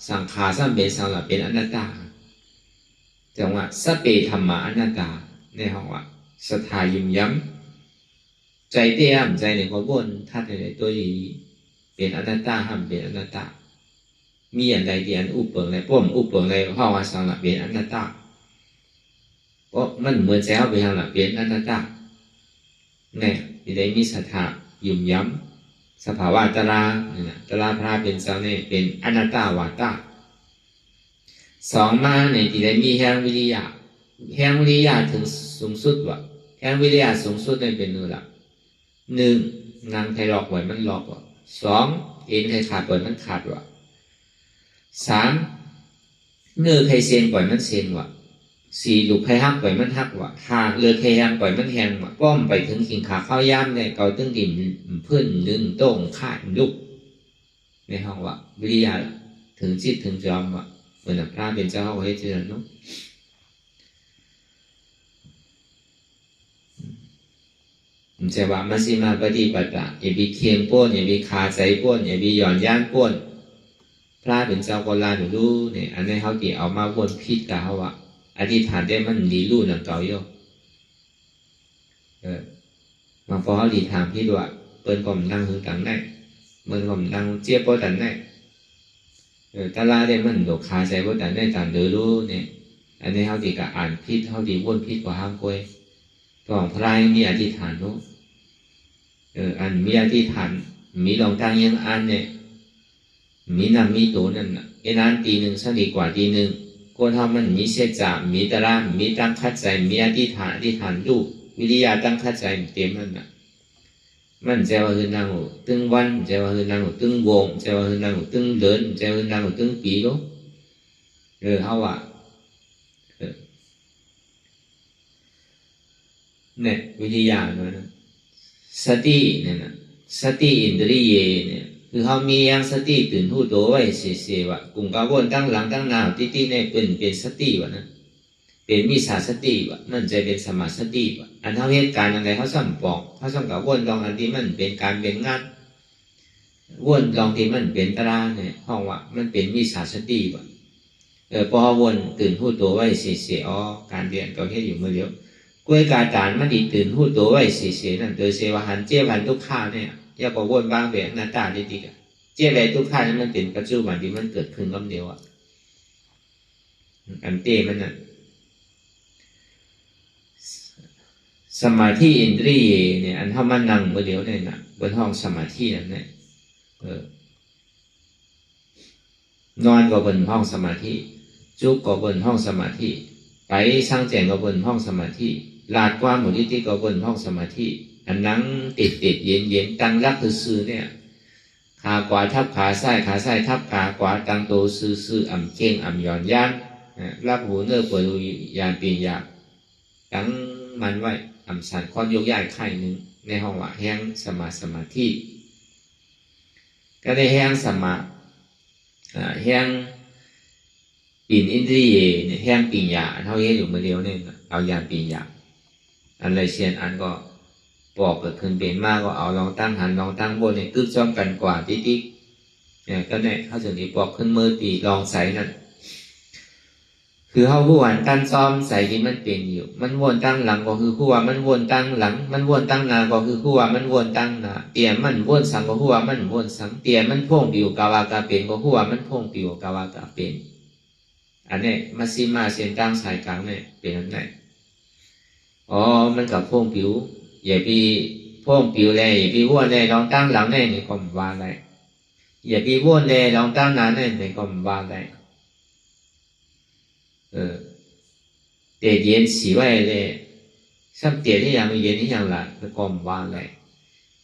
สังขาสัมเป็นสังละเป็นอนัตตาจังว่าสเปธรรมะอนัตตาในห้องว่าศรัทธายิ้มย้ำใจเตี้ยมใจในความวนท่าในตัวนี้เป็นอนัตตาห้ามเป็นอนัตตามีอย่างใดที่อันอุปเปิงในป้อมอุปเปิงในห้องว่าสังละเป็นอนัตตาเพราะมันเหมือนแซวไปทางละเป็นอนัตตาเนี่ยที่ได้มีศรัทธายิ้มย้ำสภาวะตราตราพระเป็นสังเนี่ยเป็นอนัตตาวาตาสองมาเนี่ยที่ได้มีแห่งวิริยะแห่งวิริยะถึงสูงสุดว่ะแห่งวิริยะสูงสุดเนี่ยเป็นนู่นละ1นางไทยหลอกไว้มันหลอกว่ะ2เอ็นไทยขาดไว้มันขาดว่ะ3เนื้อไทยเซียนปล่อยมันเซียนว่ะ4ลูกไทยหักปล่อยมันหักว่ะ5เลือไทยแหงปล่อยมันแหงว่ะป้อมไปถึงขิงขาเข้าย่ามเนี่ยเกาตึ้งดินเพื่อนดึงโต้งขาดลุกในห้องว่ะวิริยะถึงจิตถึงจอมว่ะเหมือนพระเป็นเจ้าไว้เจริญนุ๊กมันจะว่ามัชฌิมาปฏิปทาอย่าไปเคียงป้วนอย่าไปขาใจป้วนอย่าไปหย่อนย่านป้วนพระเป็นเจ้าก็ลาหนูรู้เนี่ยอันนี้เขาที่เอามาวนพิษกับเขาว่าอธิษฐานได้มันดีรู้หนังเก่าโยมาพอเขาดีทางพิษว่าเปิ้นก็มันนั่งหึงตังได้เปิ้นก็มันนั่งเจี๊ยบป้ตันได้ตาลาได้มันดกขาใจป้ตันได้ตามเดือรู้เนี่ยอันนี้เขาที่กับอ่านพิษเขาที่วนพิษกว่าห้ามกล้วยของพระมีอธิษฐานนู้อันมีอธิษฐานมีลองตั้งยังอันเนี่ยมีนำมีตัวนั่นน่ะไอ้นั้นตีหนึ่งสักดีกว่าตีหนึ่งคนทำมันมีเสียจ่ามีตระมีตั้งคัดใจมีอธิษฐานรูปวิริยะตั้งคัดใจเต็มนั่นน่ะมันจะว่าคือนางตึงวันจะว่าคือนางตึงวงจะว่าคือนางตึงเดินจะว่าคือนางตึงปีรู้เขาว่าเนี่ยวิทยาเนี่ยสติเนี่ยนะสติอินทรีย์เนี่ยคือเขามียังสติตื่นหูตัวไว้เสียๆว่ะกลุ่มกระวนตั้งหลังตั้งหน้าติเนี่ยเป็นสติว่ะนะเป็นมิจฉาสติว่ะมันจะเป็นสมาสติว่ะอันเท่าเหตุการณ์อะไรเขาสั่งบอกเขาสั่งกระวนลองอันที่มันเป็นการเป็นงานวนลองที่มันเป็นตารางเนี่ยห้องว่ะมันเป็นมิจฉาสติว่ะพอวนตื่นหูตัวไว้เสียๆอ๋อการเรียนก็แค่อยู่เมื่อเดียวกวยการจานมันดีตื่นหูตัวไว้เสียๆนั่นโดยเสวหันเจี๊ยบหันทุกข้าเนี่ยอย่าก็วนบางแบบหน้าตาดีๆกันเจี๊ยบอะไรทุกข้านี่มันเป็นปัจจุบันที่มันเกิดขึ้นคำเดียวอ่ะอันเต้มันน่ะ สมาธิอินทรีย์เนี่ยอันถ้ามันนั่งเดียวเนี่ยนะบนห้องสมาธินั่นเนี่ยนอนก็บนห้องสมาธิจุกก็บนห้องสมาธิไปสร้างแจงก็บนห้องสมาธิลาดกว้างหมดที่ก็บนห้องสมาธิอันนั่งติดเย็นตั้งรักซื่อเนี่ยขาขวาทับขาซ้ายทับขาขวาตั้งโตซื่ออ่ำเก่งอ่ำหย่อนย่านรับหูเนื้อเปิดดูยานปีนยาตั้งมันไว้อ่ำสันค้อนยกย้ายไข่หนึ่งในห้องว่าแห้งสมาธิก็ได้แห้งแห้งปีนอินทรีย์เนี่ยแห้งปีนยาเท่านี้อยู่เมื่อเดียวเนี่ยเอายานปีนยาอันไรเชียนอันก็บอกเกิดขึ้นเป็นมากก็เอาลองตั้งหันลองตั้งบนเนี่ยตึกซ้อมกันกว่าติ๊กเนี่ยก็เนี่ยเขาจะมีบอกขึ้นมือตีลองใส่นั่นคือเขาผู้วันตั้งซ้อมใส่ที่มันเป็นอยู่มันวนตั้งหลังก็คือผู้ว่ามันวนตั้งหลังมันวนตั้งหน้าก็คือผู้ว่ามันวนตั้งหน้าเตี่ยมันวนสังก็ผู้ว่ามันวนสังเตี่ยมันพ่งปิวกาวากาเป็นก็ผู้ว่ามันพ่งปิวกาวากาเป็นอันนี้มาซีมาเส้นตั้งสายกลางเนี่ยเป็นอันไหนอ๋อมันกับพ่งปิวอย่าไปพ่งปิวเลยอย่าไปวนเลยลองตั้งหลังเนี่ยนี่ก็ไม่ว่าเลยอย่าไปวนเลยลองตั้งหน้าเนี่ยนี่ก็ไม่ว่าเลยเดี๋ยวเย็นสีไว้เลยซ้ำเตี๋ยที่ยังไม่เย็นที่ยังละก็ไม่ว่าเลย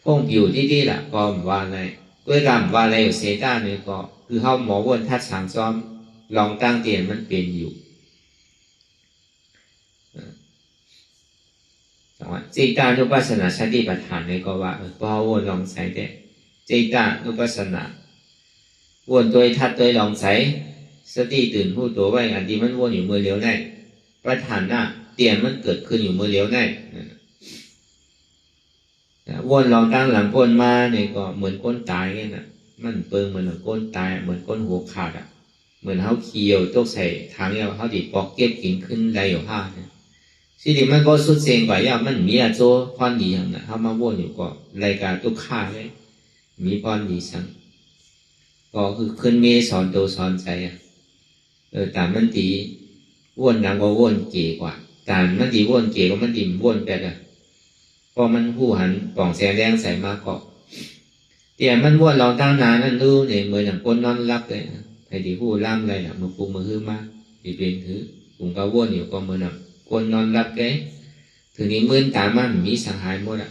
พ่งปิวที่ละก็ไม่ว่าเลยด้วยการว่าอะไรอยู่เซต้าเนี่ยก็คือเขาหมอวนทัดสังซ้อมลองตั้งเตียนมันเป็นอยู่จิตานุปัสสนาสติปัฏฐานเนี่ยก็ว่าพอวนลองใส่ได้จิตานุปัสสนาวนตัวทัดตัวลองใส่สติตื่นผู้ตัวไว้อันที่มันวนอยู่มือเลี้ยวได้ปัฏฐานน่ะเตียนมันเกิดขึ้นอยู่มือเลี้ยวได้วนลองตั้งหลังก้นมาเนี่ยก็เหมือนก้นตายเนี่ยนะมันเปิงเหมือนก้นตายเหมือนก้นหัวขาดอ่ะเหมือนเขาเคียวตกใส่ทางเนี่ยเขาดิปอกเก็บกินขึ้นได้อยู่ห้าเนี่ยสิ่งที่มันก็สุดเสียงกว่าอย่างมันมีอะโจพรดีอย่างนั้นเขามาวนอยู่ก็รายการตุกข้าเลยมีพรดีสังก็คือขึ้นเมสอนตัวสอนใจอ่ะแต่มันตีวนดังก็วนเก๋กว่าแต่มันตีวนเก๋ก็มันตีวนแบบอ่ะพอมันหูหันป่องแสงแดงใส่มาเกาะแต่มันวนเราตั้งนานนั่นดูเนี่ยเหมือนอย่างก้นนอนรับเลยไอ้ที่หูล่ามอะไรน่ะมือปุงมือฮื้อมาที่เป็นถือปุงก็วนอยู่ก็เหมือนอย่างก้นนอนรับเลยถึงนี้มื่นตามันมีสังหารหมดอ่ะ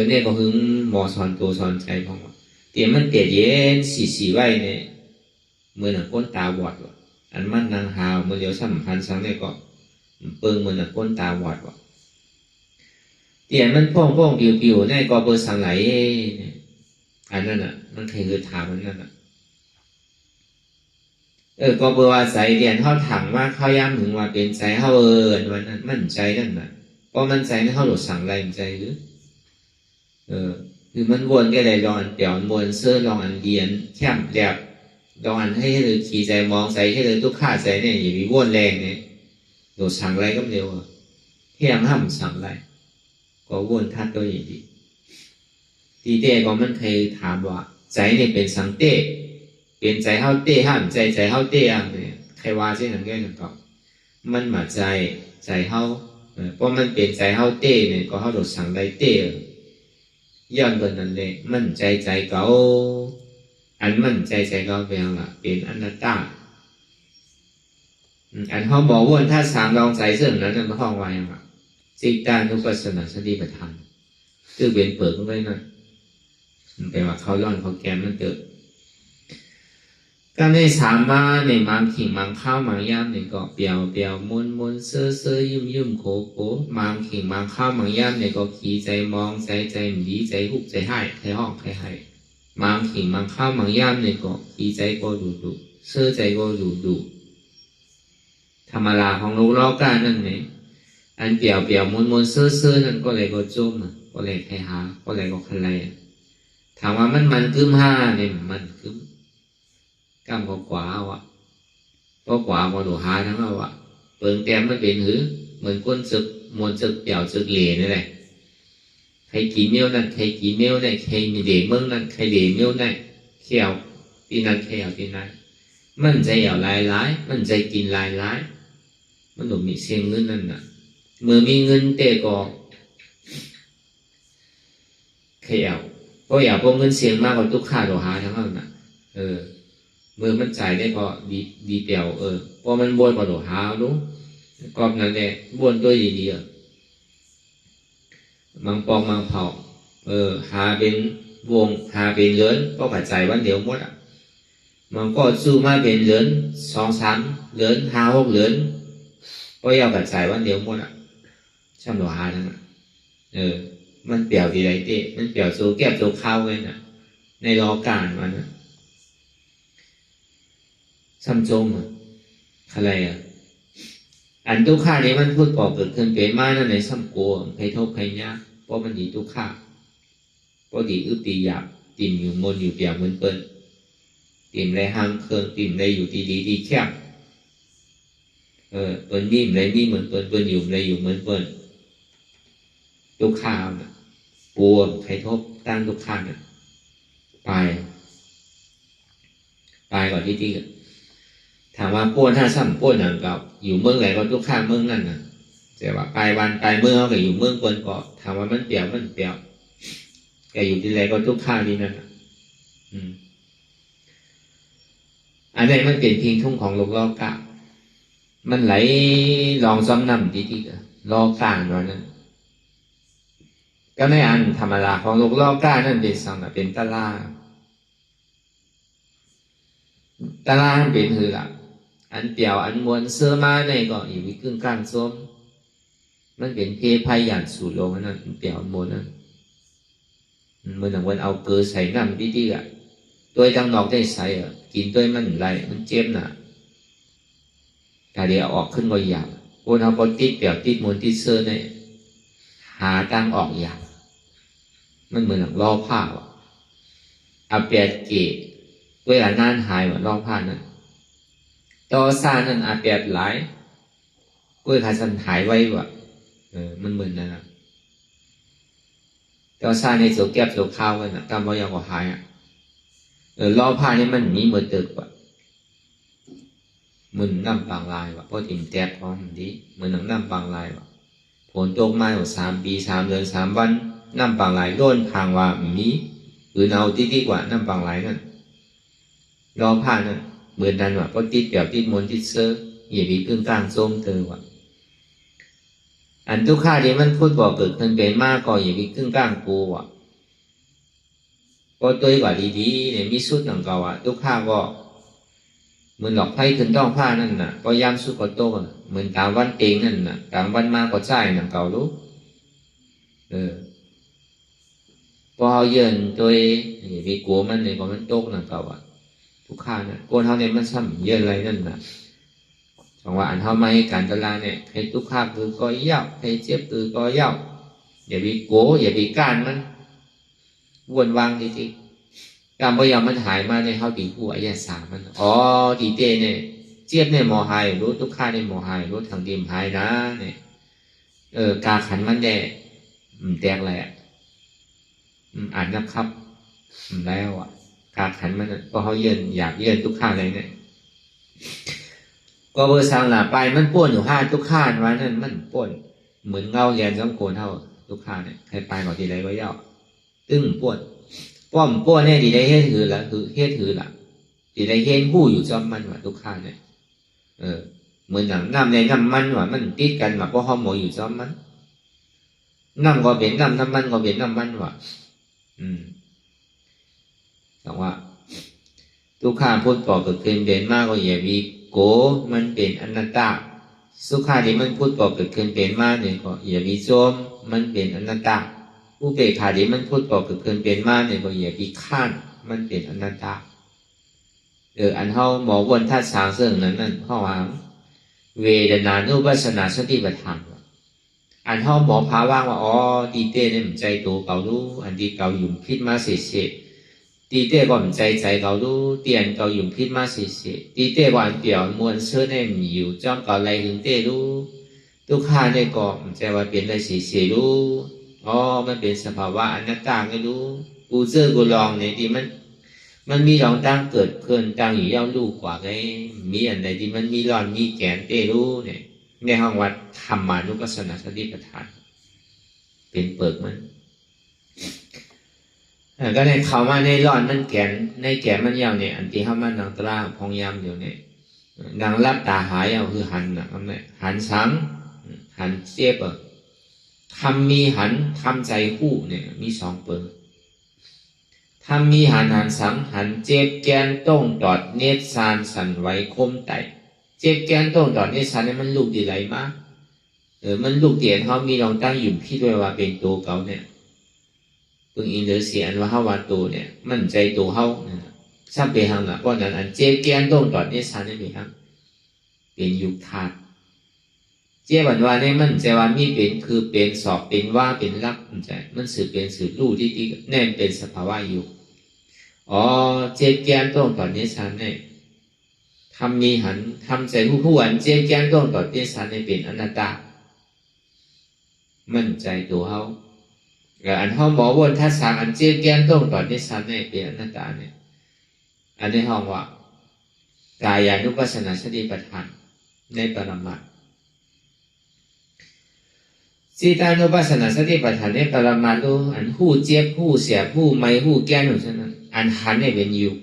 เนี่ยก็คือหมอสอนตัวสอนใจของเดี๋ยวมันเตียเย็นสีไว้เนี่ยเหมือนอย่างก้นตาบอดว่ะอันมันนางหาวเมื่อเดียวสัมพันธ์สังเนี่ยก็เปิงเหมือนอย่างก้นตาบอดว่ะเตียมันพ่องปิวเนี่ยก็เปิดสังไหลเนี่ยอันนั้นอ่ะมันเคยคือถามมันนั่นอ่ะก็เปิดว่าใจเตียนเขาถังว่าเขาย้ำถึงว่าเป็นใจเขาวันนั้นมั่นใจนั่นน่ะเพราะมันใจนั่นเขาหลุดสั่งไรมันใจหรือคือมันวนก็เลยลองอันเปี่ยววนเสื้อลองอันเดียนแคบแดบลองอันให้เลยขี่ใจมองใจให้เลยทุกข้าใจเนี่ยอย่าไปวนแรงเนี่ยหลุดสั่งไรก็เร็วเที่ยงห้ามสั่งไรก็วนทัดตัวอย่างดีทีเต้ก็มันเคยถามว่าใจเนี่ยเป็นสังเต้เป็นใจเฮาเต้ห้ามใจเฮาเต้อ่ะเนี่ยใครว่าเช่นนั้นก็อย่างก็มันมาใจเฮาเพราะมันเป็นใจเฮาเต้เนี่ยก็เฮาโดดสั่งไรเต้ย้อนเบิดนั่นเลยมั่นใจเก่าอันมั่นใจเก่าเป็นอะไรเป็นอนัตตาอันเฮาบอกว่าถ้าสามลองใจเสื่อมนั้นมันห้องไว้อ่ะจิตานุปัสสนาสติปัฏฐานคือเป็นเปิดขึ้นไปนั่นมันเป็นว่าเขาย้อนเขาแกมมันเติบก็ในสามมาในมังขิงมังข้าวมังย่ำในก็เปียวมนเซ่อยุ่มโคมังขิงมังข้าวมังย่ำในก็ขี่ใจมองใจมันดีใจหุบใจให้ใครห้องใครให้มังขิงมังข้าวมังย่ำในก็ขี่ใจก็ดูเซ่อใจก็ดูธรรมดาของโลกล้อการนั่นเองอันเปียวมนเซ่อนั่นก็เลยก็จมก็เลยใครหาก็เลยก็ใครถามว่ามันกึ้มห้าเนี่ยมันกึ้มกำก็กว่าว่ะก็กว่าก็ดูหาทั้งเราว่ะเปิงแต้มมันเป็นหือเหมือนก้นศึกมวลศึกเปี่ยวศึกเหล่นี่แหละใครกินเมี้ยวนั่นใครกินเมี้ยวได้ใครมีเดเมืองนั่นใครเดเมี้ยวได้เขียวปีนั้นเขียวปีนั้นมันใจเหยาลายมันใจกินลายมันหนุ่มมีเสียงเงินนั่นน่ะ เมื่อมีเงินเตะก็เขียวเพราะพวกเงินเสียงมากกว่าทุกค่าตัวหาทั้งนั้นน่ะเมื่อมันจ่ายได้ก็ดีเปียวเพราะมันบวนกว่าตัวหารู้ก็นั่นแหละบวนตัวดีมังปองมังเผาหาเป็นวงหาเป็นเลื้อนก็ปัจจัยวันเดียวหมดอ่ะมันก็สู้มาเป็นเลื้อน2-3เลื้อน5-6เลื้อนก็ยาวปัจจัยวันเดียวหมดอ่ะช่ำตัวหาทั้งนั้นมันเปลี่ยวทีไรเตะมันเปลี่ยวโซแก็บโซเข้าไว้น่ะในรอการมันนะซ้ำจมอะไรอันทุกข้านี้มันพูดบอกเกิดขึ้นเป็นมานั่นในซ้ำกลัวใครโทษใครยากเพราะมันดีทุกข้าเพราะดีตีหยาบติ่มอยู่มนอยู่เปียกเหมือนเปิ้ลติ่มไรห้างเครื่องติ่มไรอยู่ตีดีแคบเปิ้ลมีมไรมีเหมือนเปิ้ลอยู่ไรอยู่เหมือนเปิ้ลทุกข้าวนะกลัวใครทบตั้งทุกข้านะไปก่อนที่ถามว่าป้วนถ้าซ้ำป้วนอย่างกับอยู่เมืองไหนก็ทุกข้าเมืองนั่นนะแต่ว่าไปวันไปเมืองเขาก็อยู่เมืองเปิ้ลก็ถามว่ามันเปลี่ยวแกอยู่ที่ไหนก็ทุกข้าที่นั่นอันนี้มันเป็นพิงทุ่งของโลกกะมันไหลลองซ้อมนำที่รอกลางนั่นก็ในอันธรรมดาของโลกก้านั่นเป็นสังเป็นตะลาเป็นคือละอันเปียวอันมวลเสื้อมาในก็อยู่วิกึ่งกลางส้มมันเป็นเพพายหยาดสู่ลงนั่นเปียวมวลนั่นเมื่อหนังวันเอาเกลือใส่น้ำที่อ่ะตัวจังนอกได้ใส่กินตัวมันไหลมันเจ็บน่ะแต่เดี๋ยวออกขึ้นก็หยาบคนเขาก็ติดเปียวติดมวลติดเสื้อเนี่ยหาตั้งออกหยาบมันเหมือนรอผ้าอาเปียเกะเวลานานหายเหมือนรอผ้านั้นต่อซานั้นอาเปียหลายเวลาสันหายไว้ว่ะมันเหมือนนั่นนะต่อซาในโสแก็บโสข้าวกันนะกำว่ายาวกว่าหายรอผ้านี่มันมีเหมือนเติบว่ะมันน้ำบางลายว่ะเพราะถิ่มแตกพร้อมดีเหมือนน้ำบางลายว่ะผลตกมาอยู่3 ปี 3 เดือน 3 วันน้ำบางลายโดนทางว่ามีหรือเอาที่กว่าน้ำบางลายนั่นรอผ้านั่นเหมือนนั้นว่ะเพราะติดเปียวติดมนติดเสื้ออย่ามีกึ่งกลางส้มเตอว่ะอันทุกข้าที่มันพูดบอกเกิดขึ้นเป็นมากก็อย่ามีกึ่งกลางกูว่ะก็ตัวกว่าดีๆเนี่ยมีสุดหนังเก่าอ่ะทุกข้าก็เหมือนหลอกไพ่ถึงต้องผ้านั่นน่ะก็ย่ำสุดก็โตเหมือนกลางวันเต็งนั่นน่ะกลางวันมาก็ใจหนังเก่ารู้พอเยินตัวมีกลัวมันเนี่ยก็มันโตกหนังเก่าอ่ะทุกข้าเนี่ยคนเท่านี้มันซ้ำเยินอะไรนั่นน่ะจังว่าอันเท่าไม่การตลาดเนี่ยให้ทุกข้าคือก็เย่าให้เจ็บคือก็เย่าอย่าไปโกอย่าไปก้านมันวนวางดีๆการพยายามมันหายมาในเขาตีผู้อายาสามันตีเตเนี่ยเจี๊ยบเนี่ยหมอหายรู้ทุกข้าเนี่ยหมอหายรู้ทางเดียมหายนะเนี่ยกาขันมันแดงแตกอะไรอ่านนะครับแล้วกาขันมันก็เขาเยินอยากเยินทุกข้าอะไรเนี่ยก็เบอร์สังหละไปมันป่วนอยู่5ทุกข้าวันนั้นมันป่วนเหมือนเงาเรียนสังโกนเท่าทุกข้าเนี่ยใครไปก่อนทีไรก็เย่าตึ้งป่วนป้อมป้วนเนี่ยดีได้เฮ็ดถือละคือเฮ็ดถือละดีได้เฮ็ดผู้อยู่จอมมันว่ะทุกข้าเนี่ยเหมือนอย่างน้ำในน้ำมันว่ะมันติดกันมาเพราะเขาหมออยู่จอมมันน้ำก็เป็นน้ำมันก็เป็นน้ำมันว่ะแต่ว่าทุกข้าพูดบอกเกิดขึ้นเป็นมากก็อย่ามีโกมันเป็นอนัตตาสุขาที่มันพูดบอกเกิดขึ้นเป็นมากเนี่ยก็อย่ามีโจมมันเป็นอนัตตาอุเบกขาที่มันพูดบอกเกิดขึ้นเป็นมากเนี่ยก็อย่ามีข้านมันเป็นอนัตตาอันเฮาหมอวนทัดสางเสื่องนั้นข้อหางเวทนานุปัสสนาสติปัฏฐานอันเฮาหมอพาว่างว่าดีเต้เนี่ยมันใจโตเก่ารู้อันดีเก่าหยุ่มพิษมาเสียตีเต้ก็มันใจเก่ารู้เตียนเก่าหยุ่มพิษมาเสียตีเต้ก็อันเปี่ยวมวลเชื่อเนี่ยมีอยู่จ้องเก่าไรถึงเต้รู้ทุกข้าเนี่ยก็มันใจว่าเป็นอะไรเสียรู้มันเป็นสภาวะอนัตตาไม่รู้กูเจอกูลองเนี่ยที่มันมีหลองตั้งเกิดขึ้นตั้งอยู่ย่อมรู้กว่าไงมีอันใดที่มันมีร้อนมีแกนเต้รู้เนี่ย ในห้องวัดธรรมานุปัสสนาสติปัฏฐานเป็นเปิกมันก็ในเขามาในร้อนมันแก่นในแก่มันยาวเนี่ยอันที่เขามานังตราพองยามอยู่เนี่ยดังรับตาหายเอาคือหันนะคำนี้หันสังหันเจ็บทำมีหันทำใจคู่เนี่ยมีสองเปิดทำมีหันหันสังหันเจ็บแกนต้งตอดเนตรซานสันไว้คมไตเจ็บแกนต้งตอดเนตรซานเนี่ยมันลูกดีไรมากมันลูกเตียนเขามีลองตั้งอยู่พี่ด้วยว่าเป็นตัวเขาเนี่ยพึงอินเดอร์เสียนว่าเขาว่าตัวเนี่ยมั่นใจตัวเขาซ้ำไปหังละเพราะนั้นอันเจ็บแกนต้งตอดเนตรซานนี่เป็นหังเป็นยุคธาตุเจ้าวันวาเนี่ยมันใจว่ามีเป็นคือเป็นสอบเป็นว่าเป็นรักมันใจมันสืบเป็นสืบรู้ที่แน่นเป็นสภาวะอยู่เจ็บแกนต้องต่อเนสันเนี่ยทำมีหันทำใจผู้อันเจ็บแกนต้องต่อเนสันเนี่ยเป็นอนัตตามั่นใจตัวเขาอันห้องหมอวนทัศน์อันเจ็บแกนต้องต่อเนสันเนี่ยเป็นอนัตตาเนี่ยอันนี้ห้องว่ากายานุปัสสนาสติปัฏฐานในปรมัตถ์จิตานุปัสสนาสติปัฏฐานในปรมัตถ์อันผู้เจ็บผู้เสียผู้ไม่ผู้แก้หนุนฉะนั้นอันหันเนี่ยเป็นอยู่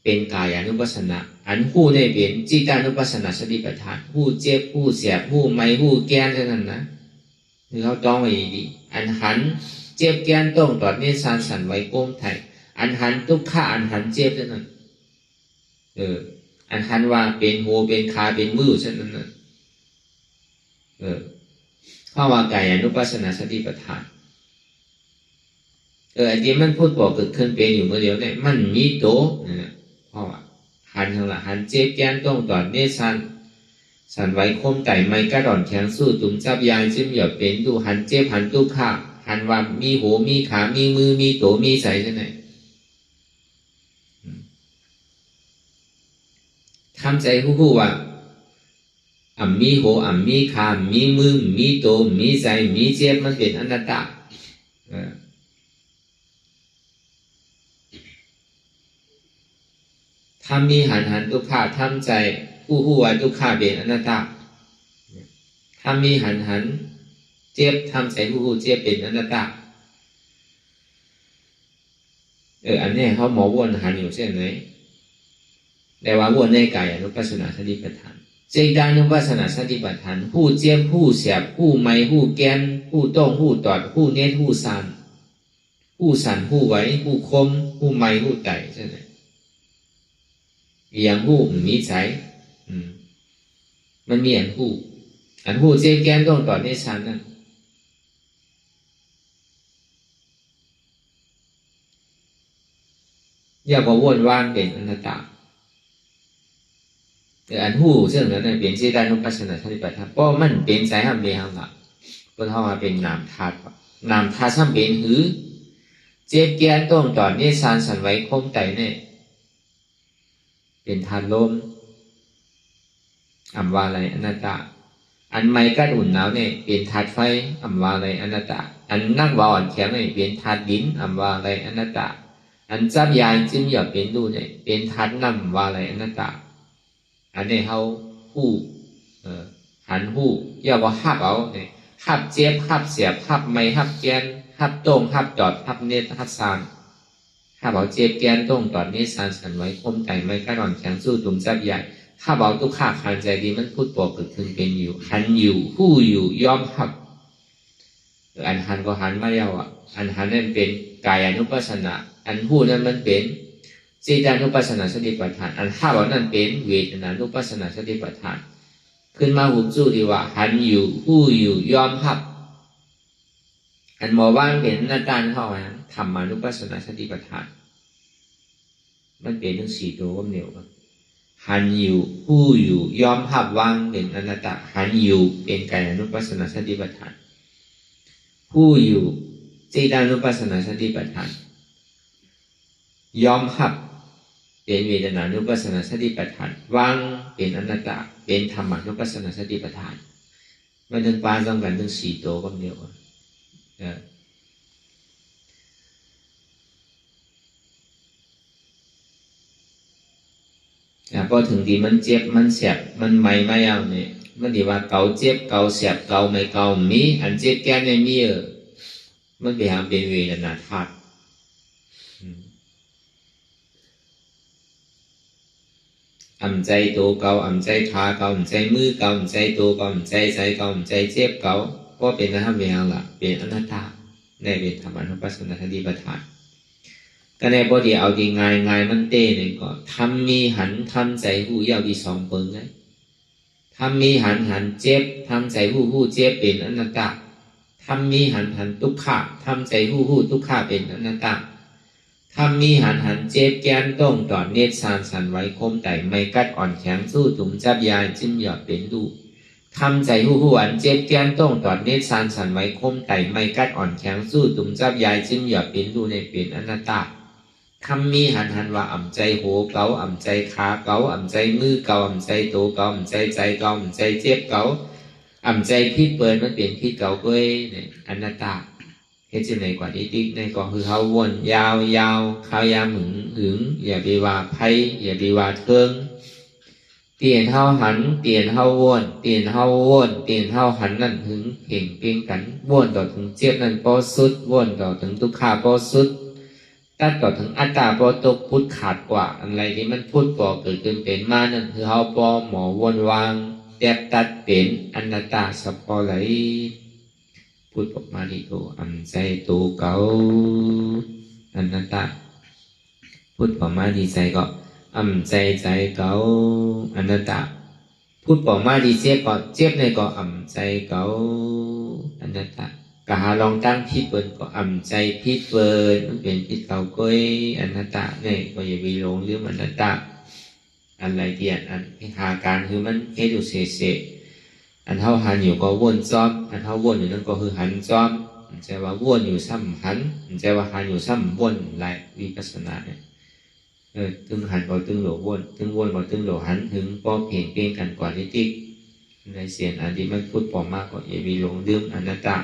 เป็นกายานุปัสสนาอันผู้เนี่ยเป็นจิตานุปัสสนาสติปัฏฐานผู้เจ็บผู้เสียผู้ไม่ผู้แก้ฉะนั้นนะคือเขาต้องไว้ดีอันหันเจ็บแก้ต้องตอดเนสานสันไว้โก้มไทยอันหันทุกข้าอันหันเจ็บฉะนั้นอันหันว่าเป็นหัวเป็นขาเป็นมือฉะนั้นนะข้าวากายานุปัสสนาสติปัฏฐานอันนี้มันพูดบอกเกิดขึ้นเป็นอยู่เมื่อเดียวเนี่ยมันมีโตนะเพราะว่าหันทางละหันเจ็บแก้นต้องตอดเนสันสันไว้คมไต่ไม่กระดอนแข็งสู้ตุ่มจับยายจิ้มหยดเป็นดูหันเจ็บหันตู้ข้าหันว่ามีหัวมีขามีมือมีโตมีใสใช่ไหมทำใจคู่ว่ามีหัวมีขามีมือมีโตมีใจมีเจ็บมันเป็นอนัตตาทำมีหันทุกข้าทำใจผู้ว่าทุกข้าเป็นอนัตตาทำมีหันเจ็บทำใจผู้เจ็บเป็นอนัตตาอันนี้เขาหมอวนหันอยู่เช่นไหนแต่ว่าวนในกายอนุปัสสนาสติปัฏฐานจิตานุปัสสนาสติปัฏฐานผู้เจ็บผู้เสียบผู้ไม่ผู้แกนผู้ต้องผู้ตอดผู้เนตผู้สันผู้ไหวผู้คมผู้ไม่ผู้ไตใช่ไหมอย่างผู้มีใจมันมีอันผู้เจ็บแกนต้องตอดในสันนั่นอย่าบอกวนว่างเป็นอนัตตาอันผู้ซึ่งนั้นเป็นจิตานุปัสสนาสติปัฏฐานเพราะมันเป็นใจห้ามเบหังละเพราะเขามาเป็นนามธาตุนามธาตุห้ามเป็นหือเจ็บแกนต้องตอดในสันสันไว้คมไตเนี่ยเป็นธาตุลมอัมวาไรอนัตตาอันไม่กัดอุ่นหนาวเนี่ยเป็นธาตุไฟอัมวาไรอนัตตาอันนั่งวาอ่อนแข็งเนี่ยเป็นธาตุดินอัมวาไรอนัตตาอันจับยายจิ้มหยอดเป็นดูเนี่ยเป็นธาตุน้ำวาไรอนัตตาอันนี้เขาผู้หันผู้เรียกว่าหับเอาเนี่ยหับเจ็บหับเสียบหับไม่หับแกนหับโต้งหับจอดหับเนตหับซานหับเอาเจ็บแกนโต้งตอดเนตซานสันไว้คมไต่ไม่กระดอนแข็งสู้ตุ่มจับใหญ่หับเอาทุกข้าขันใจดีมันพูดบอกเกิดขึ้นเป็นอยู่หันอยู่ผู้อยู่ยอมหับอันหันก็หันมาแล้วอันหันนั่นเป็นกายานุปัสสนาอันผู้นั้นมันเป็นจิตานุปัสสนาสติปัฏฐานอันห้าบอกนั่นเป็นเวทนานุปัสสนาสติปัฏฐานขึ้นมาหุบจู่ดีว่าหันอยู่ผู้อยู่ยอมหับอันหมอว่างเป็นหน้าตาเข้ามาธรรมานุปัสสนาสติปัฏฐานมันเป็นทั้งสี่ตัวก็เหนียวหันอยู่ผู้อยู่ยอมหับว่างเป็นอนัตตาหันอยู่เป็นกายานุปัสสนาสติปัฏฐานผู้อยู่จิตานุปัสสนาสติปัฏฐานยอมหับเป็นเวทนานุปัสสนาสติปัฏฐานว่างเป็นอนัตตาเป็นธรรมานุปัสสนาสติปัฏฐานมันถึงปาต้องกันถึงสี่ตัวก็เดียวพอถึงดีมันเจ็บมันเสียบมันไม่เอาเนี่ย มันดีว่าเกาเจ็บเกาเสียบเกาไม่เกามีอันเจ็บแก้ในมีมันไปหาเป็นเวทนาธาตุอ่ำใจตัวเกาอ่ำใจขาเกาอ่ำใจมือเกาอ่ำใจตัวเกาอ่ำใจใจเกาอ่ำใจเจ็บเกาก็เป็นนะฮะเวลล่ะเป็นอนัตตาในเป็นธรรมะนุปัสสนาทธิปทานก็ในบทเดียวเอาดีง่ายมันเต้เนี่ยก็ทำมีหันทำใจผู้เยาดีสองเปิงเลยทำมีหันเจ็บทำใจผู้เจ็บเป็นอนัตตาทำมีหันทุกขะทำใจผู้ทุกขะเป็นอนัตตาทำมีหันเจ็บแกนต้องต่อเนตรสานสันไว้คมแต่ไม่กัดอ่อนแข็งสู้ถุงจับยายจิ้มหยอดเป็นดูทำใจผู้อันเจ็บแกนต้องต่อเนตรสานสันไว้คมแต่ไม่กัดอ่อนแข็งสู้ถุงจับยายจิ้มหยอดเป็นดูในเป็นอนัตตาทำมีหันว่าอ่ำใจโหเกาอ่ำใจขาเกาอ่ำใจมือเกาอ่ำใจโตเกาอ่ำใจใจเกาอ่ำใจเจ็บเกาอ่ำใจพิษเปิดมันเป็นพิษเกาก้อยเนี่ยอนัตตาเฮ็ดจังไดกว่านี้ติ๊กในก็คือเขาวนยาวเขายามหึงอย่าไปว่าไพ่อย่าไปว่าเทิงเตียนเฮาหันเตียนเฮาวนเตียนเฮาวนเตียนเฮาหันนั่นหึงเพ่งเพียงกันวนต่อถึงเจ็บนั่นพอสุดวนต่อถึงทุกขาพอสุดตัดต่อถึงอัตตาพอตกพุทธขาดกว่าอะไรที่มันพุทธก่อเกิดขึ้นเป็นมานั่นคือเฮาปอหมอวนวางแตบตัดเป็นอนัตตาสัพพอไหลพูดออกมาดีโตอันใจโตเก่าอนัตตาพูดออกมาดีใจก็อันใจใจเก่าอนัตตาพูดออกมาดีเจ็บก็เจ็บในก็อันใจเก่าอนัตตากะหาลองตั้งพิษเปินก็อันใจพิษเปินมันเป็นพิษเก่าก้อยอนัตตาเนี่ยก็อย่าไปหลงเรื่องอนัตตาอะไรเดียดอันหาการคือมันให้ดูเสอันเท่าหันอยู่ก็วนซ้อมอันเท่าวนอยู่นั่นก็คือหันซ้อมมันจะว่าวนอยู่ซ้ำหันมันจะว่าหันอยู่ซ้ำวนหลายวิปัสสนาเนี่ยตึงหันก็ตึงโหลวนตึงวนก็ตึงโหลหันถึงก็เพ่งเพียงกันกว่านิติกในเสียงอันที่มันพูดปอมมากก็อย่ามีหลงเรื่องอนัตตา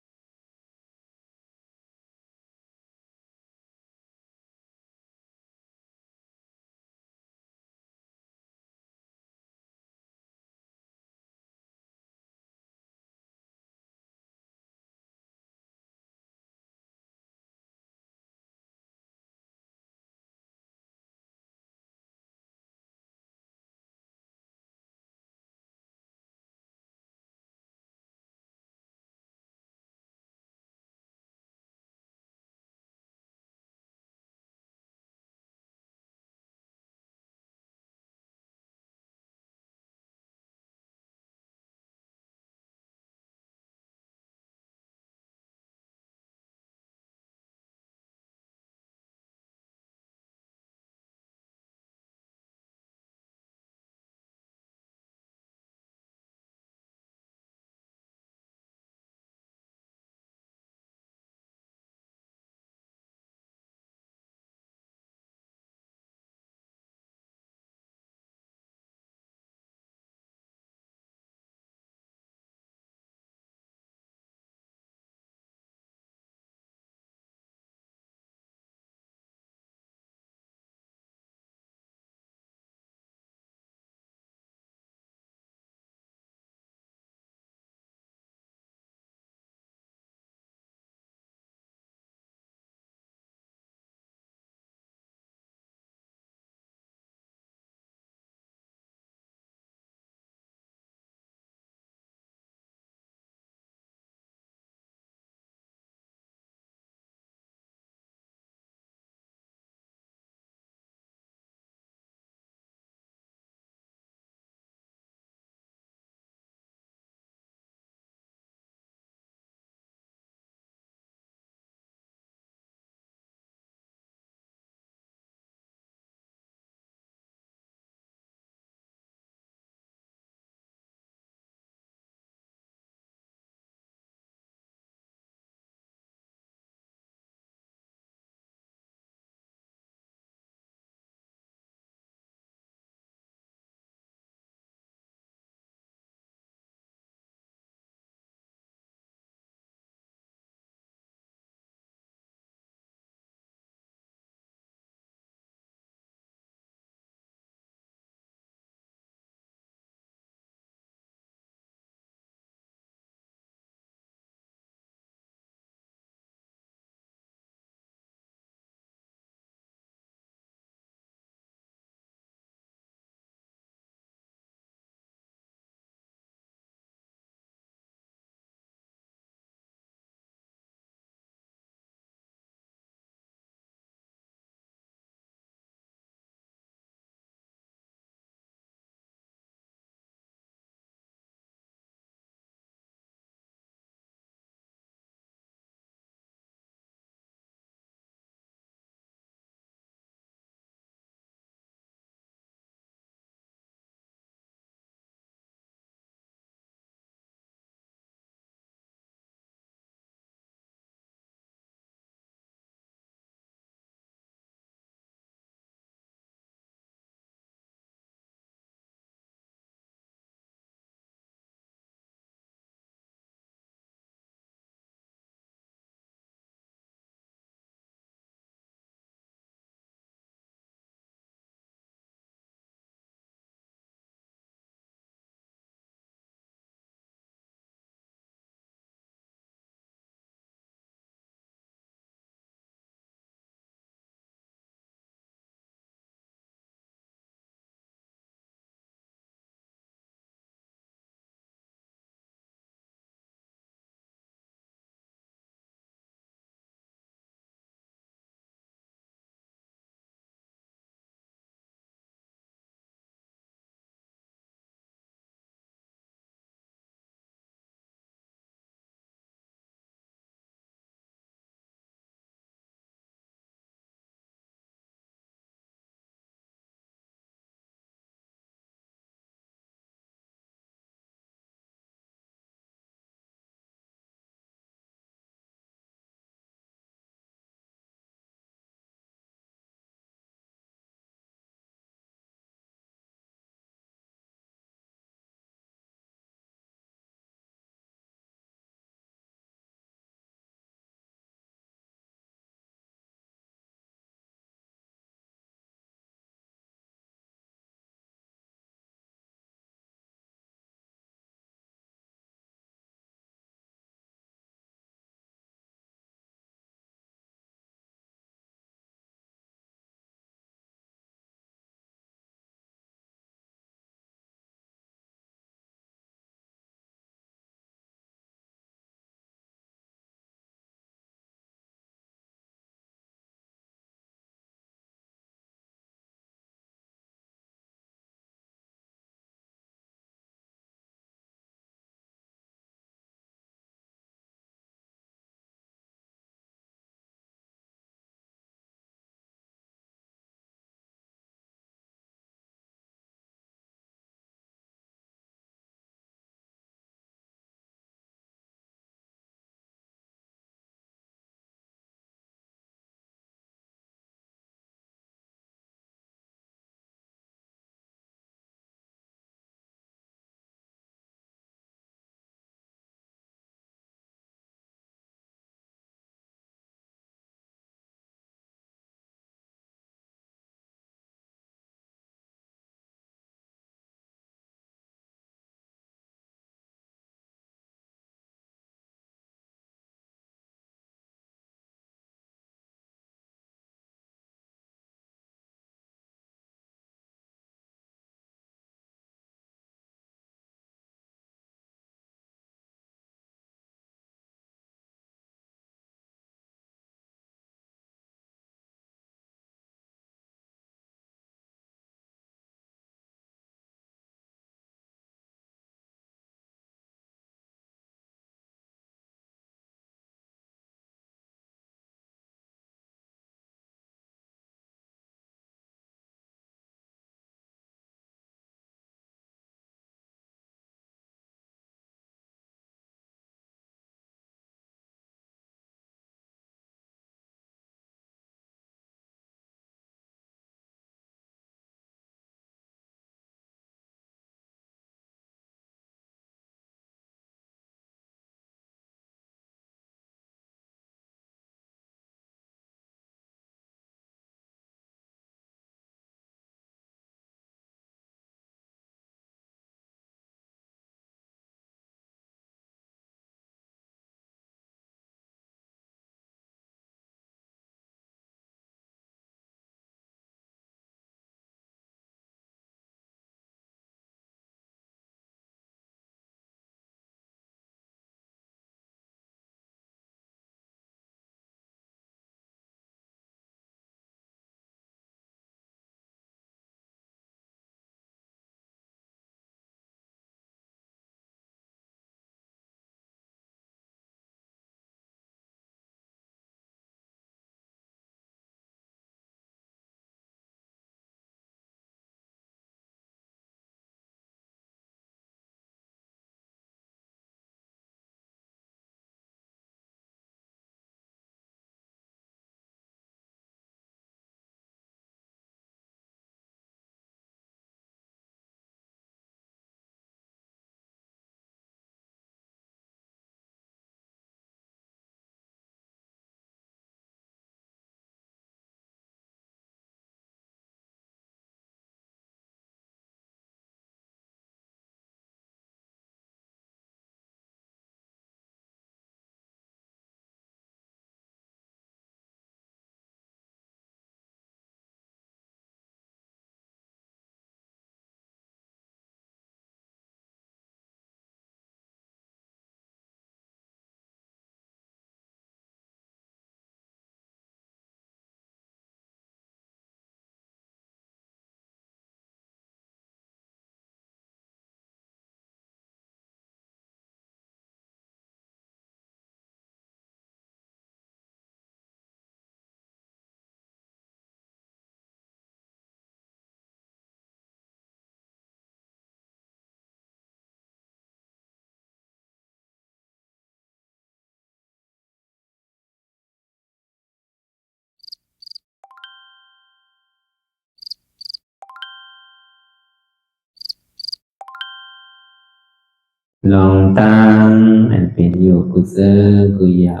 ลองตั้งอันเป็นอยู่กุเซอกุยา